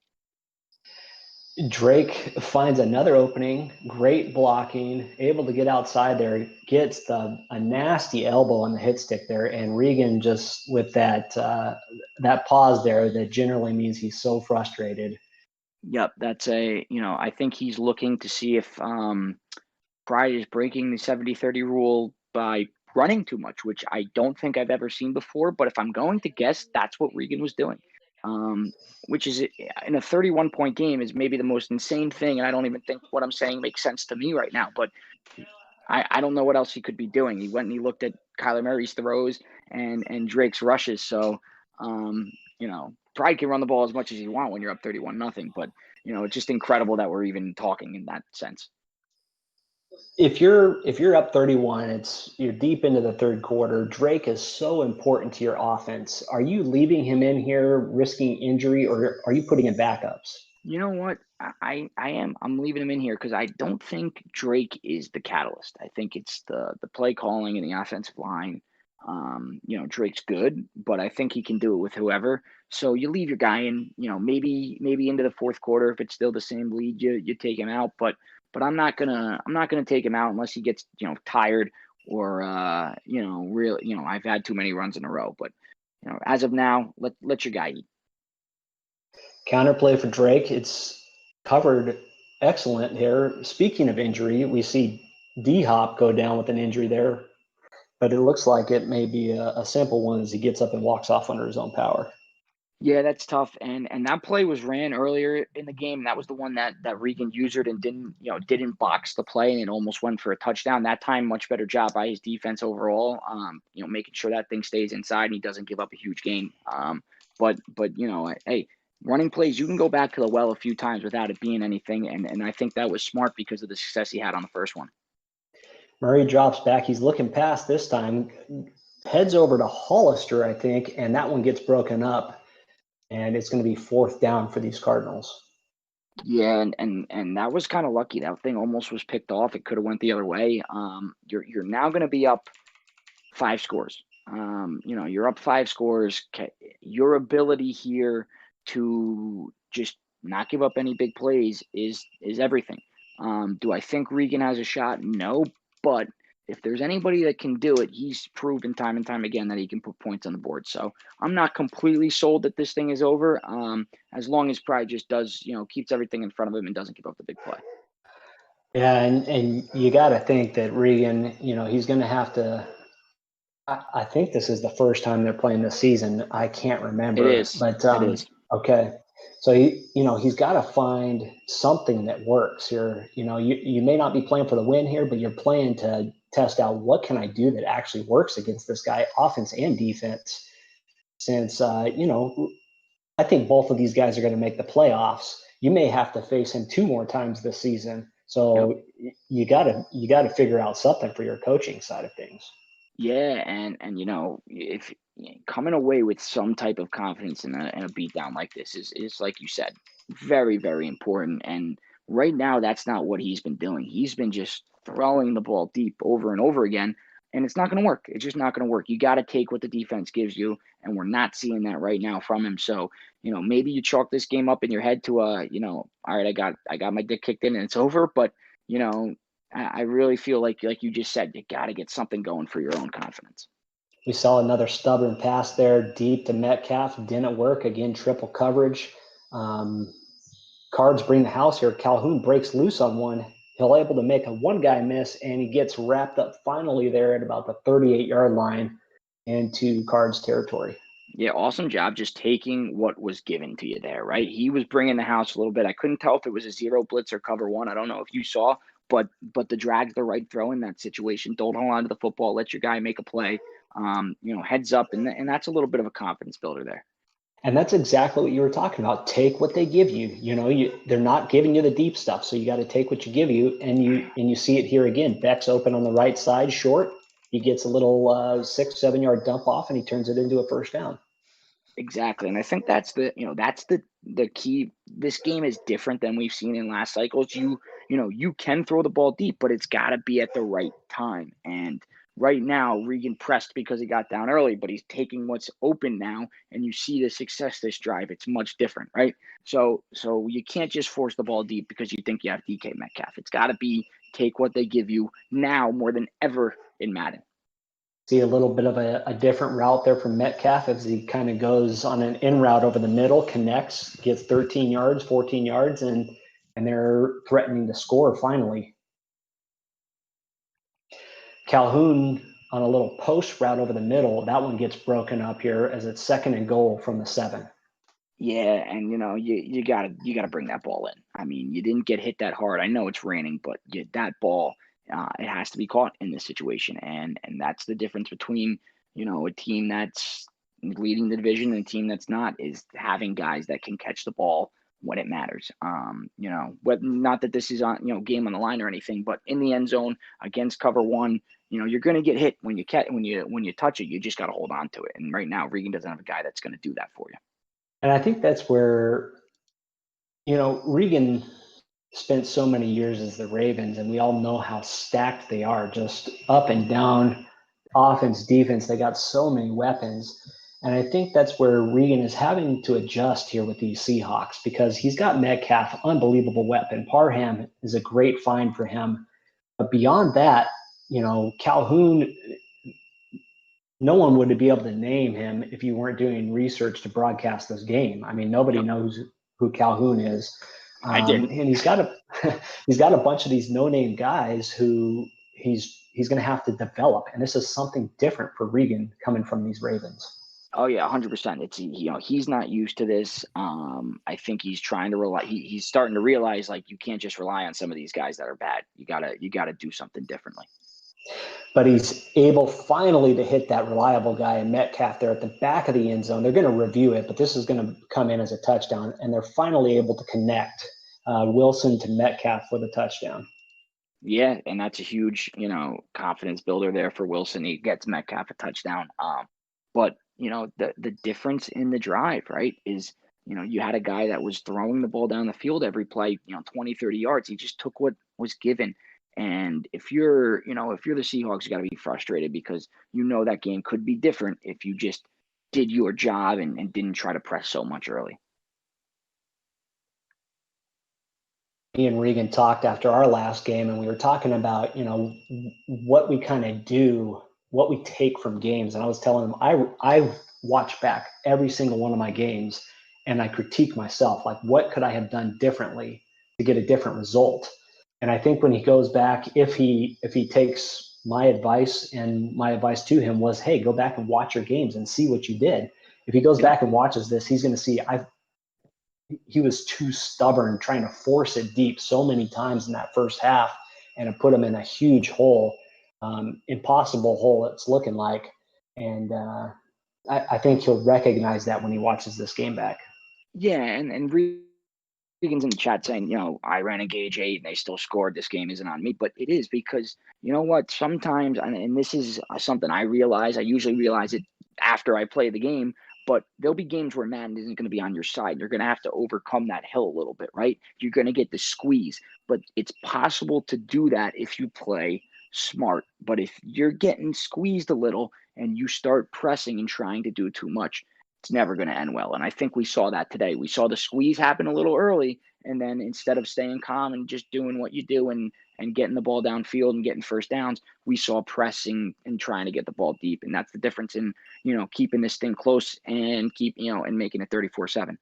Drake finds another opening, great blocking, able to get outside there, gets a nasty elbow on the hit stick there, and Regan just with that pause there that generally means he's so frustrated. Yep, that's I think he's looking to see if Pride is breaking the 70-30 rule by running too much, which I don't think I've ever seen before. But if I'm going to guess, that's what Regan was doing, which is, in a 31-point game, is maybe the most insane thing. And I don't even think what I'm saying makes sense to me right now. But I don't know what else he could be doing. He went and he looked at Kyler Murray's throws and Drake's rushes. So, Pride can run the ball as much as you want when you're up 31-0, but it's just incredible that we're even talking in that sense. If you're up 31, you're deep into the third quarter. Drake is so important to your offense. Are you leaving him in here, risking injury, or are you putting in backups? You know what? I am. I'm leaving him in here because I don't think Drake is the catalyst. I think it's the play calling and the offensive line. Drake's good, but I think he can do it with whoever. So you leave your guy in, maybe into the fourth quarter. If it's still the same lead, you take him out. But I'm not gonna take him out unless he gets, tired or really, I've had too many runs in a row. But as of now, let your guy eat. Counterplay for Drake. It's covered excellent here. Speaking of injury, we see D-Hop go down with an injury there, but it looks like it may be a simple one as he gets up and walks off under his own power. Yeah, that's tough. And that play was ran earlier in the game. That was the one that Regan used and didn't box the play and it almost went for a touchdown. That time, much better job by his defense overall. Making sure that thing stays inside and he doesn't give up a huge gain. But hey, running plays, you can go back to the well a few times without it being anything. And I think that was smart because of the success he had on the first one. Murray drops back. He's looking past this time, heads over to Hollister, I think, and that one gets broken up. And it's going to be 4th down for these Cardinals. Yeah, and that was kind of lucky. That thing almost was picked off. It could have went the other way. You're now going to be up 5 scores. You're up 5 scores. Your ability here to just not give up any big plays is everything. Do I think Regan has a shot? No, but if there's anybody that can do it, he's proven time and time again that he can put points on the board. So I'm not completely sold that this thing is over. As long as Pride just does, keeps everything in front of him and doesn't give up the big play. Yeah, and you got to think that Regan, he's going to have to. I think this is the first time they're playing this season. I can't remember, It is. but It is. okay. So he's got to find something that works here. You may not be playing for the win here, but you're playing to test out what can I do that actually works against this guy, offense and defense. Since I think both of these guys are going to make the playoffs. You may have to face him 2 more times this season. Yep. So you gotta figure out something for your coaching side of things. Yeah, and if coming away with some type of confidence in a beatdown like this is like you said, very, very important. And right now, that's not what he's been doing. He's been just throwing the ball deep over and over again, and it's not going to work. It's just not going to work. You got to take what the defense gives you, and we're not seeing that right now from him. So, maybe you chalk this game up in your head to all right, I got my dick kicked in and it's over. But you know, I really feel like you just said, you got to get something going for your own confidence. We saw another stubborn pass there deep to Metcalf. Didn't work. Again, triple coverage. Um, Cards bring the house here. Calhoun breaks loose on one. He'll able to make a one-guy miss, and he gets wrapped up finally there at about the 38-yard line into Cards territory. Yeah, awesome job just taking what was given to you there, right? He was bringing the house a little bit. I couldn't tell if it was a zero blitz or cover one. I don't know if you saw, but the drag's the right throw in that situation. Don't hold on to the football. Let your guy make a play. Heads up, and that's a little bit of a confidence builder there. And that's exactly what you were talking about. Take what they give you. They're not giving you the deep stuff, so you got to take what you give you. And you see it here again. Beck's open on the right side, short. He gets a little 6-7 yard dump off, and he turns it into a 1st down. Exactly. And I think that's the key. This game is different than we've seen in last cycles. You can throw the ball deep, but it's got to be at the right time. And right now, Regan pressed because he got down early, but he's taking what's open now, and you see the success this drive. It's much different, right? So you can't just force the ball deep because you think you have DK Metcalf. It's got to be take what they give you now more than ever in Madden. See a little bit of a different route there from Metcalf as he kind of goes on an in route over the middle, connects, gets 13 yards, 14 yards, and they're threatening to score finally. Calhoun on a little post route over the middle, that one gets broken up here as it's 2nd and goal from the 7. Yeah, and you gotta bring that ball in. I mean, you didn't get hit that hard. I know it's raining, but that ball, it has to be caught in this situation, and that's the difference between a team that's leading the division and a team that's not, is having guys that can catch the ball when it matters. But not that this is on game on the line or anything, but in the end zone against cover one, you're going to get hit when you touch it. You just got to hold on to it. And right now, Regan doesn't have a guy that's going to do that for you. And I think that's where, Regan spent so many years as the Ravens, and we all know how stacked they are, just up and down, offense, defense. They got so many weapons. And I think that's where Regan is having to adjust here with these Seahawks because he's got Metcalf, unbelievable weapon. Parham is a great find for him. But beyond that, Calhoun, no one would be able to name him if you weren't doing research to broadcast this game. I mean, nobody Yep. knows who Calhoun is. I didn't. And he's got a bunch of these no-name guys who he's going to have to develop. And this is something different for Regan coming from these Ravens. Oh yeah, 100%. He's not used to this. I think he's trying to rely. He's starting to realize like you can't just rely on some of these guys that are bad. You gotta do something differently. But he's able finally to hit that reliable guy in Metcalf there at the back of the end zone. They're going to review it, but this is going to come in as a touchdown, and they're finally able to connect Wilson to Metcalf for the touchdown. Yeah, and that's a huge, confidence builder there for Wilson. He gets Metcalf a touchdown. But the difference in the drive, right, is you had a guy that was throwing the ball down the field every play, 20, 30 yards. He just took what was given. And if you're the Seahawks, you got to be frustrated because that game could be different if you just did your job and didn't try to press so much early. Me and Regan talked after our last game, and we were talking about what we kind of do, what we take from games. And I was telling him I watch back every single one of my games, and I critique myself, like what could I have done differently to get a different result. And I think when he goes back, if he takes my advice, and my advice to him was, hey, go back and watch your games and see what you did. If he goes Yeah. back and watches this, he's going to see he was too stubborn trying to force it deep so many times in that first half, and it put him in a huge hole, impossible hole it's looking like. And I think he'll recognize that when he watches this game back. Yeah, and Regan's in the chat saying, I ran a gauge 8 and they still scored. This game isn't on me, but it is because you know what? Sometimes, and this is something I realize. I usually realize it after I play the game, but there'll be games where Madden isn't going to be on your side. You're going to have to overcome that hill a little bit, right? You're going to get the squeeze, but it's possible to do that if you play smart. But if you're getting squeezed a little and you start pressing and trying to do too much, it's never going to end well. And I think we saw that today. We saw the squeeze happen a little early, and then instead of staying calm and just doing what you do and getting the ball downfield and getting first downs, we saw pressing and trying to get the ball deep. And that's the difference in, keeping this thing close and and making it 34-7.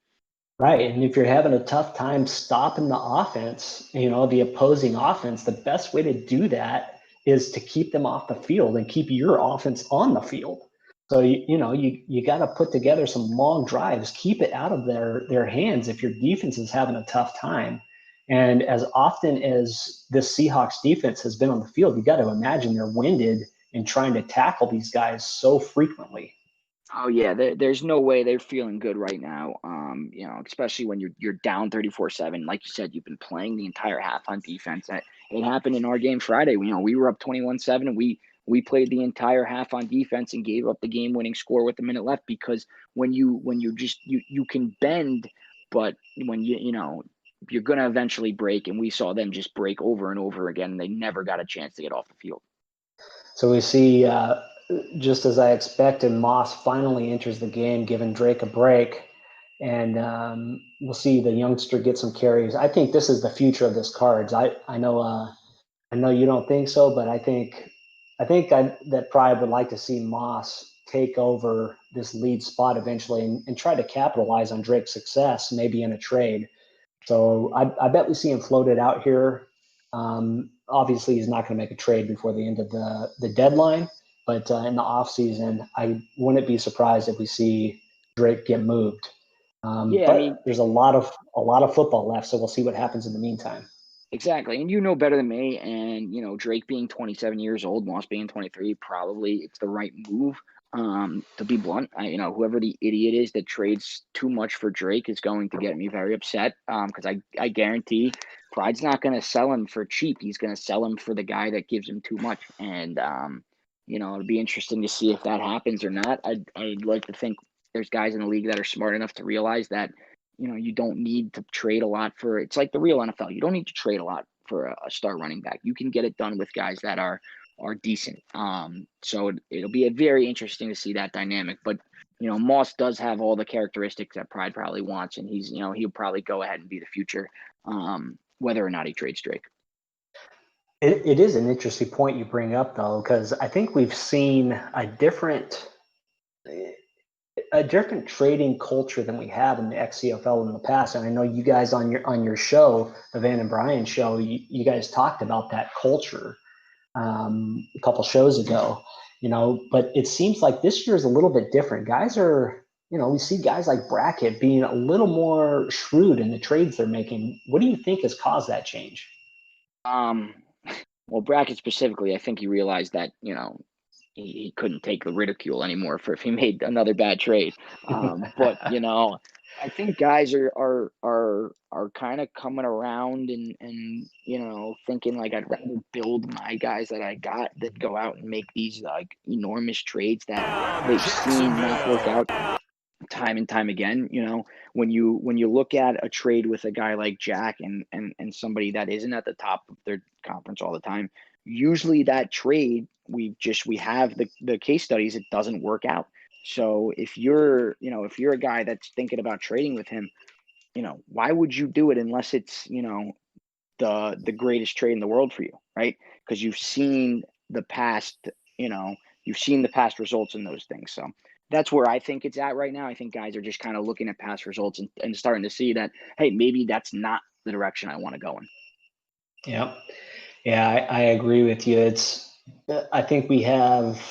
Right. And if you're having a tough time stopping the offense, the opposing offense, the best way to do that is to keep them off the field and keep your offense on the field. So you got to put together some long drives, keep it out of their hands if your defense is having a tough time. And as often as this Seahawks defense has been on the field, you got to imagine they're winded in trying to tackle these guys so frequently. Oh yeah, there's no way they're feeling good right now. Especially when you're down 34-7. Like you said, you've been playing the entire half on defense. It happened in our game Friday. We were up 21-7, and we played the entire half on defense and gave up the game-winning score with a minute left because when you can bend, but when you're gonna eventually break, and we saw them just break over and over again, and they never got a chance to get off the field. So we see, just as I expected, Moss finally enters the game, giving Drake a break. And we'll see the youngster get some carries. I think this is the future of this Cards. I know you don't think so, but that Pride would like to see Moss take over this lead spot eventually, and try to capitalize on Drake's success, maybe in a trade. So I bet we see him floated out here. Obviously, he's not going to make a trade before the end of the deadline, but in the offseason, I wouldn't be surprised if we see Drake get moved. Yeah, I But mean, there's a lot of football left, so we'll see what happens in the meantime. exactly. And you know better than me. And, Drake being 27 years old, Moss being 23, probably it's the right move. To be blunt, whoever the idiot is that trades too much for Drake is going to get me very upset. Because I guarantee Pride's not going to sell him for cheap. He's going to sell him for the guy that gives him too much. And, it'll be interesting to see if that happens or not. I'd like to think there's guys in the league that are smart enough to realize that you don't need to trade a lot for it's like the real NFL. You don't need to trade a lot for a star running back. You can get it done with guys that are decent. So it'll be a very interesting to see that dynamic. But Moss does have all the characteristics that Pride probably wants, and he'll probably go ahead and be the future, whether or not he trades Drake. It is an interesting point you bring up, though, because I think we've seen a different trading culture than we have in the XCFL in the past. And I know you guys on your show, the Van and Brian show, you guys talked about that culture a couple shows ago. But it seems like this year is a little bit different. Guys are, we see guys like Brackett being a little more shrewd in the trades they're making. What do you think has caused that change? Um, well, Brackett specifically, I think he realized that he couldn't take the ridicule anymore for if he made another bad trade. But I think guys are kind of coming around and thinking like I'd rather build my guys that I got than go out and make these like enormous trades that they've seen not work out time and time again. When you look at a trade with a guy like Jack and somebody that isn't at the top of their conference all the time, usually that trade we have the case studies, it doesn't work out. So if you're a guy that's thinking about trading with him, why would you do it unless it's the greatest trade in the world for you, right? Because you know you've seen the past results in those things. So that's where I think it's at right now. I think guys are just kind of looking at past results and starting to see that, hey, maybe that's not the direction I want to go in. Yeah. Yeah, I agree with you. I think we have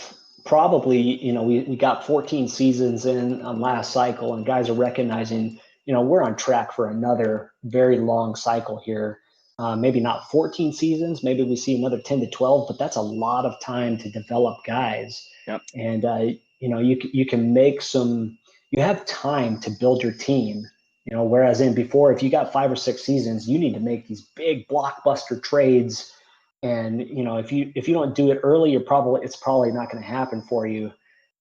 probably, we got 14 seasons in on last cycle, and guys are recognizing, we're on track for another very long cycle here. Maybe not 14 seasons, maybe we see another 10 to 12, but that's a lot of time to develop guys. Yep. And, you can make you have time to build your team. Whereas in before, if you got 5 or 6 seasons, you need to make these big blockbuster trades. And if you don't do it early, it's probably not going to happen for you.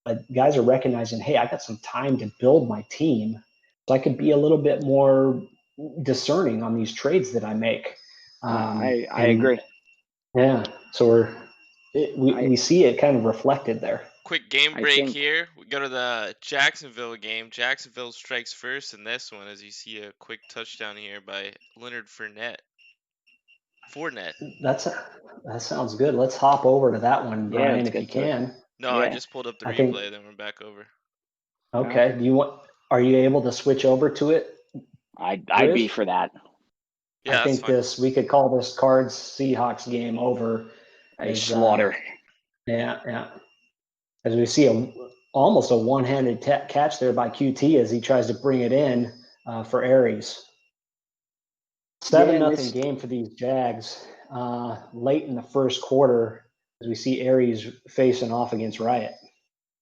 But guys are recognizing, hey, I got some time to build my team, so I could be a little bit more discerning on these trades that I make. I agree. Yeah, so we see it kind of reflected there. Quick game break here. We go to the Jacksonville game. Jacksonville strikes first in this one as you see a quick touchdown here by Leonard Fournette. That sounds good. Let's hop over to that one, Brian, if you can. No, I just pulled up the replay, then we're back over. Okay. Are you able to switch over to it? I'd be for that. Yeah, I think we could call this Cards Seahawks game over. A slaughter. Yeah. As we see almost a one-handed catch there by QT as he tries to bring it in for Aries. 7-0 game for these Jags late in the first quarter as we see Aries facing off against Riot.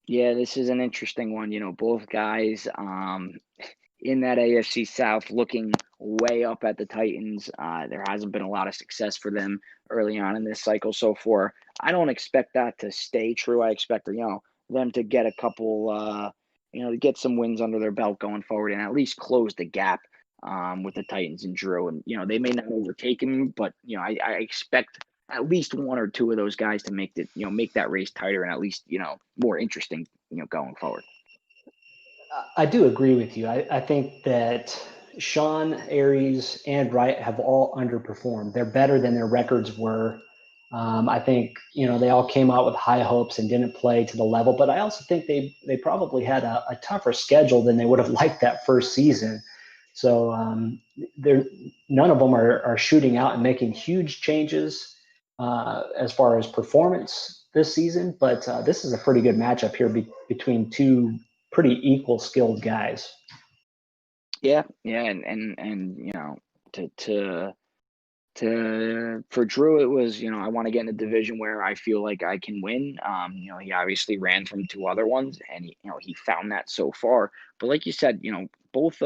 Yeah, this is an interesting one. Both guys in that AFC South looking way up at the Titans. There hasn't been a lot of success for them early on in this cycle so far. I don't expect that to stay true. I expect them to get a couple, to get some wins under their belt going forward and at least close the gap with the Titans and Drew. And they may not overtake him, but I expect at least one or two of those guys to make that race tighter and at least more interesting going forward. I do agree with you. I think that Sean, Aries, and Wright have all underperformed. They're better than their records were. I think they all came out with high hopes and didn't play to the level. But I also think they probably had a tougher schedule than they would have liked that first season. So none of them are shooting out and making huge changes as far as performance this season. But this is a pretty good matchup here between two pretty equal skilled guys. Yeah, and for Drew, it was I want to get in a division where I feel like I can win. He obviously ran from two other ones, and he found that so far. But like you said, both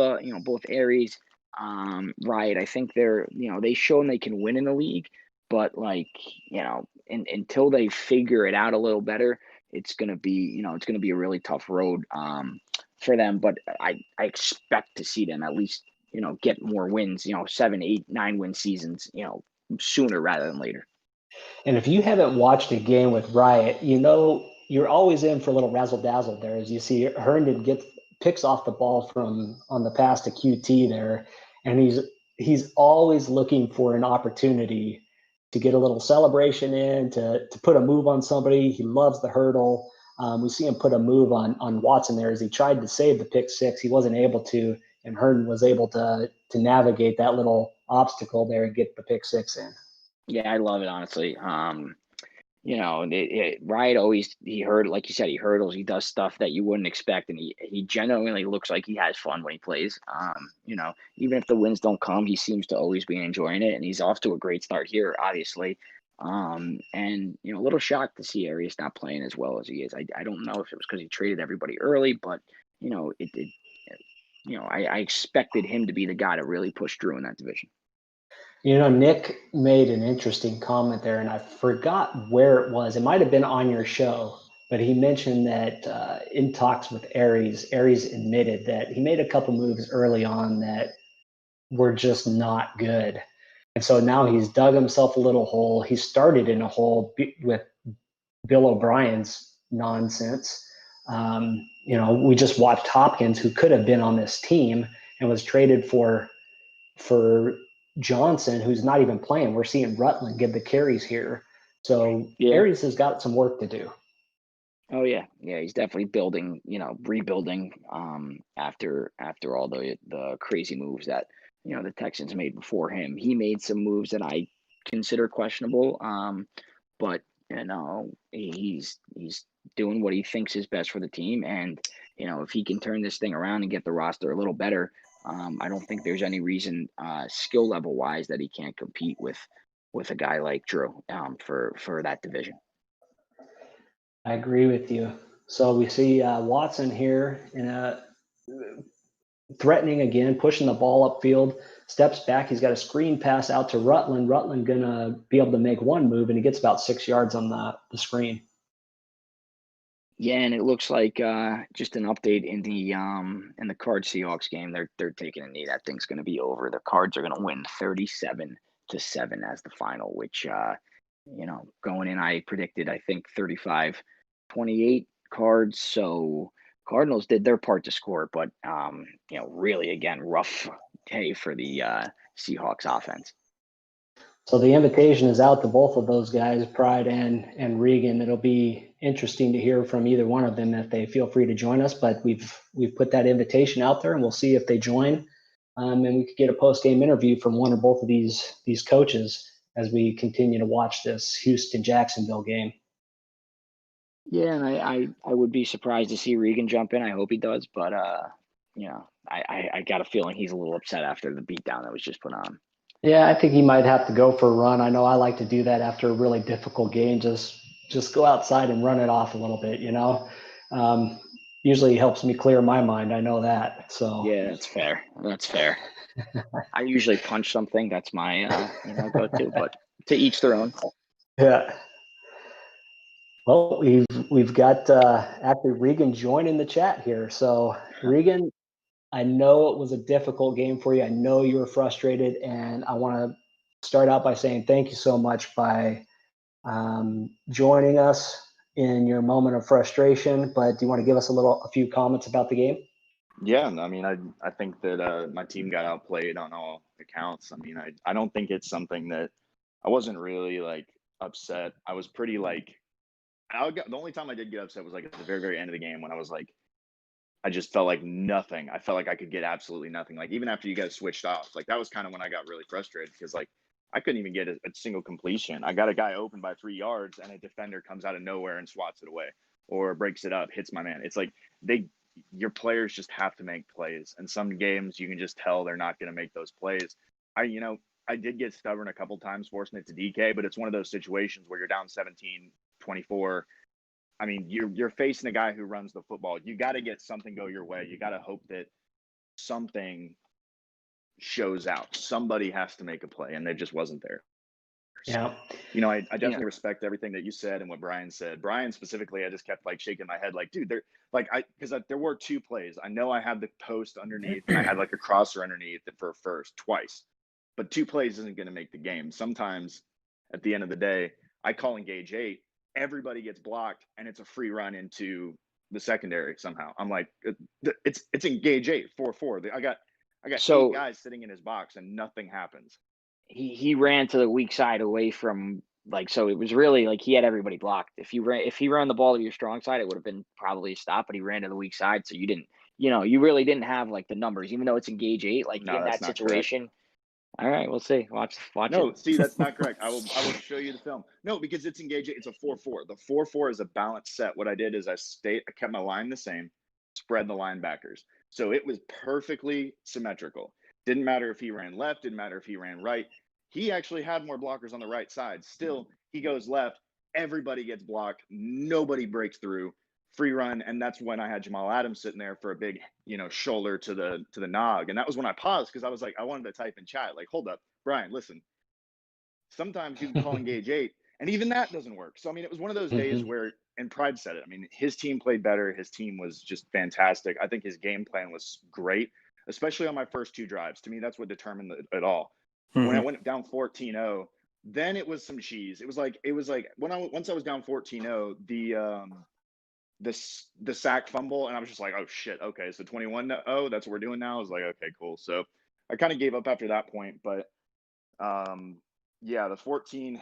Aries, Riot, I think they've shown they can win in the league, but until they figure it out a little better, it's gonna be a really tough road for them. But I expect to see them at least get more wins, 7, 8, 9 win seasons, sooner rather than later. And if you haven't watched a game with Riot, you're always in for a little razzle dazzle there as you see Herndon picks off the ball on the pass to QT there, and he's always looking for an opportunity to get a little celebration in, to put a move on somebody. He loves the hurdle. We see him put a move on Watson there as he tried to save the pick six. He wasn't able to, and Herndon was able to navigate that little obstacle there and get the pick six in. Yeah, I love it, honestly. Riot always, like you said, he hurdles, he does stuff that you wouldn't expect, and he genuinely looks like he has fun when he plays. Even if the wins don't come, he seems to always be enjoying it, and he's off to a great start here, obviously. And a little shocked to see Arias not playing as well as he is. I don't know if it was because he traded everybody early, but I expected him to be the guy to really push Drew in that division. Nick made an interesting comment there, and I forgot where it was. It might have been on your show, but he mentioned that in talks with Aries admitted that he made a couple moves early on that were just not good. And so now he's dug himself a little hole. He started in a hole with Bill O'Brien's nonsense. We just watched Hopkins, who could have been on this team and was traded for Johnson, who's not even playing. We're seeing Rutland get the carries here. So Aries has got some work to do. Oh yeah. He's definitely rebuilding after all the crazy moves that the Texans made before him. He made some moves that I consider questionable. But he's doing what he thinks is best for the team, and if he can turn this thing around and get the roster a little better, I don't think there's any reason skill level wise that he can't compete with a guy like Drew for that division. I agree with you. So we see Watson here threatening again, pushing the ball upfield, steps back. He's got a screen pass out to Rutland. Rutland going to be able to make one move, and he gets about 6 yards on the screen. Yeah, and it looks like just an update in the Cards Seahawks game. They're taking a knee. That thing's going to be over. The Cards are going to win 37-7 as the final, which going in, I predicted, I think 35-28 Cards. So Cardinals did their part to score, but really again, rough day for the Seahawks offense. So the invitation is out to both of those guys, Pride and Regan. It'll be interesting to hear from either one of them if they feel free to join us. But we've put that invitation out there, and we'll see if they join. And we could get a post-game interview from one or both of these coaches as we continue to watch this Houston-Jacksonville game. Yeah, and I would be surprised to see Regan jump in. I hope he does, but I got a feeling he's a little upset after the beatdown that was just put on. Yeah, I think he might have to go for a run. I know I like to do that after a really difficult game. Just go outside and run it off a little bit, usually helps me clear my mind. I know that. So yeah, that's fair. I usually punch something. That's my go-to, but to each their own. Yeah. Well, we've got actually Regan joining the chat here. So Regan, I know it was a difficult game for you. I know you were frustrated, and I want to start out by saying thank you so much by joining us in your moment of frustration. But do you want to give us a few comments about the game? Yeah, I mean, I think that my team got outplayed on all accounts. I mean, I don't think it's something that I wasn't really upset. I was pretty the only time I did get upset was at the very, very end of the game when I was I just felt like nothing. I felt like I could get absolutely nothing. Even after you guys switched off, that was kind of when I got really frustrated because I couldn't even get a single completion. I got a guy open by 3 yards and a defender comes out of nowhere and swats it away or breaks it up, hits my man. It's your players just have to make plays. And some games you can just tell they're not going to make those plays. I did get stubborn a couple times forcing it to DK, but it's one of those situations where you're down 17-24. I mean, you're facing a guy who runs the football. You got to get something go your way. You got to hope that something shows out. Somebody has to make a play, and it just wasn't there. Yeah. So, I definitely respect everything that you said and what Brian said. Brian specifically, I just kept shaking my head dude, because there were 2 plays. I know I had the post underneath and I had a crosser underneath it for first twice, but 2 plays isn't going to make the game. Sometimes at the end of the day, I call engage 8. Everybody gets blocked and it's a free run into the secondary somehow. I'm it's engage 8, 4-4. I got 8 guys sitting in his box and nothing happens. He ran to the weak side away from so it was really he had everybody blocked. If he ran the ball to your strong side, it would have been probably a stop, but he ran to the weak side, so you didn't you really didn't have the numbers, even though it's engage 8 No, in that situation. All right, we'll see. Watch No, it. see, that's not correct. I will show you the film. No, because it's engaging. It's a 4-4. The 4-4 is a balanced set. What I did is I kept my line the same, spread the linebackers. So it was perfectly symmetrical. Didn't matter if he ran left, didn't matter if he ran right. He actually had more blockers on the right side. Still, he goes left. Everybody gets blocked. Nobody breaks through. Free run, and that's when I had Jamal Adams sitting there for a big, shoulder to the nog. And that was when I paused because I was like, I wanted to type in chat, like, hold up, Brian, listen. Sometimes you can call engage 8, and even that doesn't work. So I mean, it was one of those days where, and Pride said it. I mean, his team played better. His team was just fantastic. I think his game plan was great, especially on my first 2 drives. To me, that's what determined it all. When I went down 14-0, then it was some cheese. It was like once I was down 14-0, the sack fumble, and I was just like, oh shit, okay, so 21-0, that's what we're doing now. I was like, okay, cool. So I kind of gave up after that point, but yeah, the 14,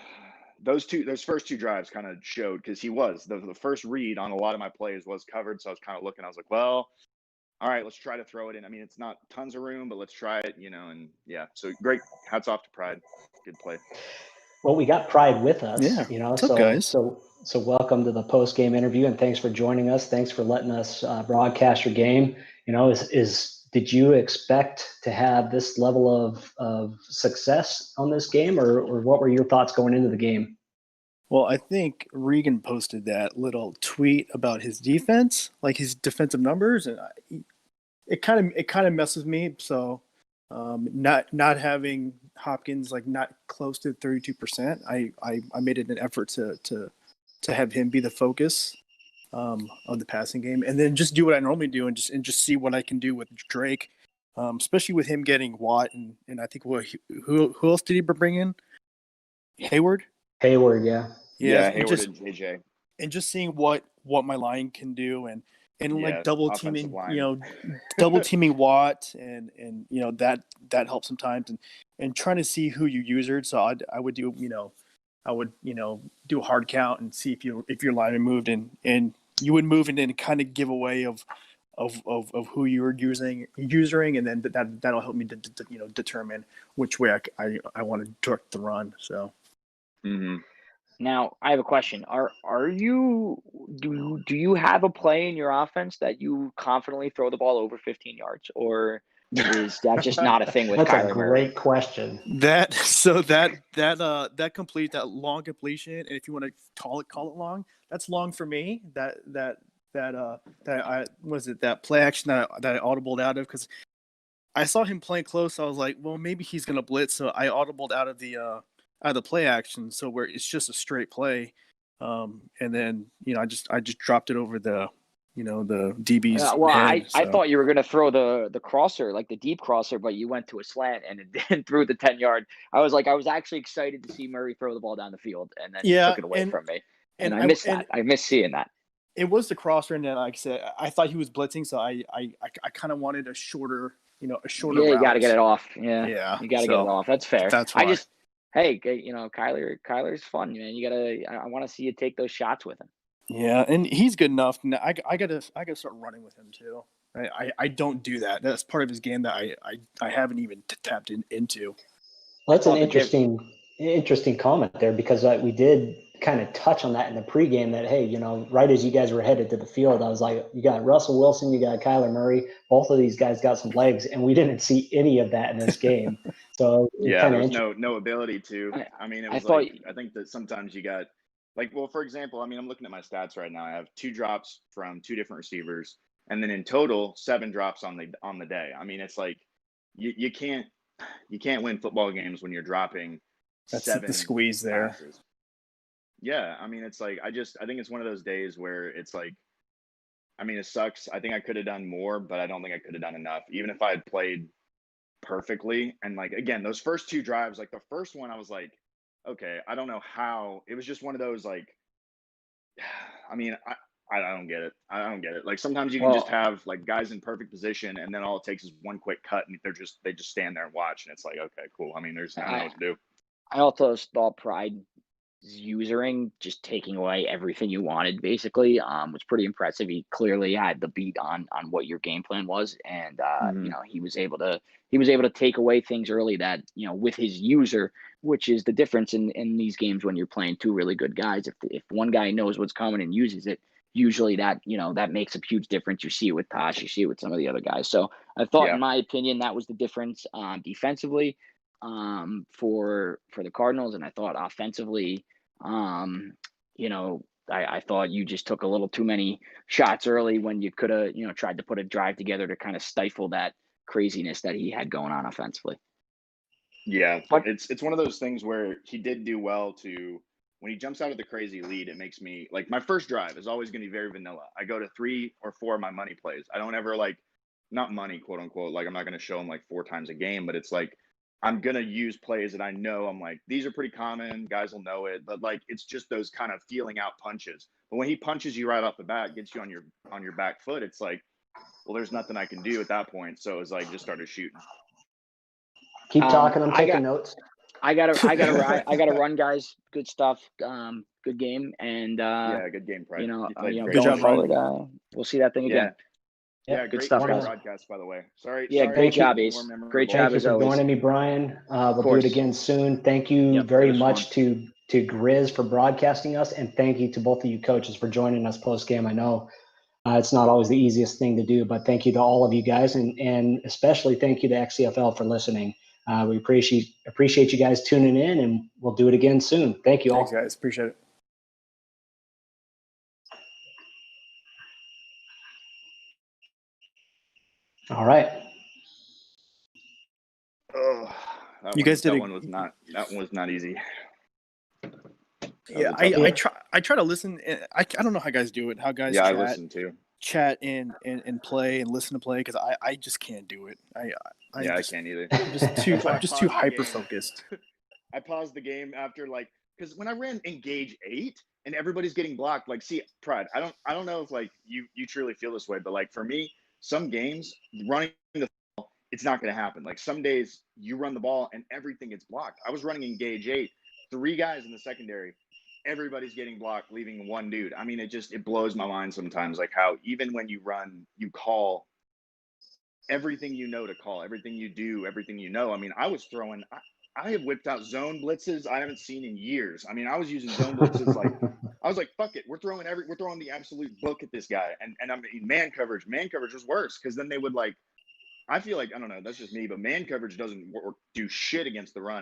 those first 2 drives kind of showed, because he was the first read on a lot of my plays was covered. So I was kind of looking, I was like, well, all right, let's try to throw it in. I mean, it's not tons of room, but let's try it, and yeah, so great. Hats off to Pride. Good play. Well, we got Pride with us, Yeah. What's up, guys? So welcome to the post-game interview, and thanks for joining us. Thanks for letting us broadcast your game. Did you expect to have this level of success on this game, or what were your thoughts going into the game? Well, I think Regan posted that little tweet about his defense, like his defensive numbers, and it kind of messes me. So, not having Hopkins like not close to 32%, I made it an effort to have him be the focus of the passing game, and then just do what I normally do and just see what I can do with Drake, especially with him getting Watt and I think who else did he bring in? Hayward, yeah. Hayward and JJ, and just seeing what my line can do and like double teaming, line. double teaming Watt and that helps sometimes and trying to see who you usered. So I would do do a hard count and see if your lineman moved and you would move and then kind of give away of who you were using, and then that'll help me determine which way I want to direct the run. So. Mm-hmm. Now I have a question. Do you have a play in your offense that you confidently throw the ball over 15 yards, or is that just not a thing with That's Kyler a Murray? great question. That complete that long completion, and if you want to call it long, that's long for me. That play action that I audibled out of, because I saw him playing close. I was like, well, maybe he's gonna blitz, so I audibled out of the play action, so where it's just a straight play, and then I just dropped it over the the DB's head. I thought you were going to throw the crosser, like the deep crosser, but you went to a slant and then threw the 10-yard. I was actually excited to see Murray throw the ball down the field, and then he took it away from me. And I missed that. I missed seeing that. It was the crosser, and then like I said, I thought he was blitzing, so I kind of wanted a shorter, a shorter. Yeah, you got to route. get it off. Yeah, you got to get it off. That's fair. That's why. Hey, Kyler's fun, man. I want to see you take those shots with him. Yeah, and he's good enough. I gotta start running with him too. I don't do that. That's part of his game that I haven't even tapped into. Well, that's an interesting comment there, because we did kind of touch on that in the pregame that, hey, right as you guys were headed to the field, I was like, you got Russell Wilson, you got Kyler Murray, both of these guys got some legs, and we didn't see any of that in this game. So yeah, there was no ability to. I mean, it was I think that sometimes you got. Like, well, for example, I mean, I'm looking at my stats right now. I have 2 drops from 2 different receivers, and then in total 7 drops on the day. I mean, it's like you can't win football games when you're dropping. That's 7 the squeeze there. Passes. Yeah, I mean, it's like I think it's one of those days where it's like, I mean, it sucks. I think I could have done more, but I don't think I could have done enough, even if I had played perfectly. And like again, those first 2 drives, like the first one, I was like, okay, I don't know how. It was just one of those, like, I mean, I don't get it. I don't get it. Like, sometimes you can just have like guys in perfect position, and then all it takes is one quick cut, and they just stand there and watch, and it's like, okay, cool. I mean, there's nothing else to do. I also thought Pride usering, just taking away everything you wanted, basically, was pretty impressive. He clearly had the beat on what your game plan was, and he was able to take away things early that, with his user, which is the difference in these games when you're playing two really good guys. If one guy knows what's coming and uses it, usually that makes a huge difference. You see it with Tosh, you see it with some of the other guys. So I thought, in my opinion, that was the difference defensively for the Cardinals, and I thought offensively, I thought you just took a little too many shots early when you could have, tried to put a drive together to kind of stifle that craziness that he had going on offensively. Yeah, but it's one of those things where he did do well to, when he jumps out of the crazy lead, it makes me like, my first drive is always going to be very vanilla. I go to 3 or 4 of my money plays. I don't ever not money, quote unquote. Like, I'm not going to show him 4 times a game, but it's like, I'm going to use plays that I know I'm like, these are pretty common, guys will know it, but it's just those kind of feeling out punches. But when he punches you right off the bat, gets you on your back foot, it's like, well, there's nothing I can do at that point. So it's like, just started shooting. Keep talking. I'm taking notes. I gotta run, guys. Good stuff. Good game, and good game, Pride. Good job, forward, we'll see that thing again. Yeah, good stuff, guys. Broadcast, by the way. Sorry. Great job, Ace. Great job as always. Thank you for joining me, Brian. We'll do it again soon. Thank you very much to Grizz for broadcasting us, and thank you to both of you coaches for joining us post game. I know it's not always the easiest thing to do, but thank you to all of you guys, and especially thank you to XCFL for listening. We appreciate you guys tuning in, and we'll do it again soon. Thank you all. Thanks, guys. Appreciate it. All right. Oh, that one was not easy. Yeah, I try to listen. I don't know how guys do it. How guys I listen too. Chat and play and listen to play, because I just can't do it. I can't either. I'm just too hyper focused. I paused the game after because when I ran engage 8 and everybody's getting blocked, see, Pride, I don't know if you truly feel this way, but for me, some games running the ball, it's not going to happen. Some days you run the ball and everything gets blocked. I was running engage 8, 3 guys in the secondary, everybody's getting blocked, leaving one dude. I mean, it blows my mind sometimes, how even when you run, you call everything to call, everything you do, everything you know. I mean, I was throwing, I have whipped out zone blitzes I haven't seen in years. I mean, I was using zone blitzes I was like, fuck it, we're throwing the absolute book at this guy. And I mean, man coverage was worse, because then they would I feel like, I don't know, that's just me, but man coverage doesn't do shit against the run.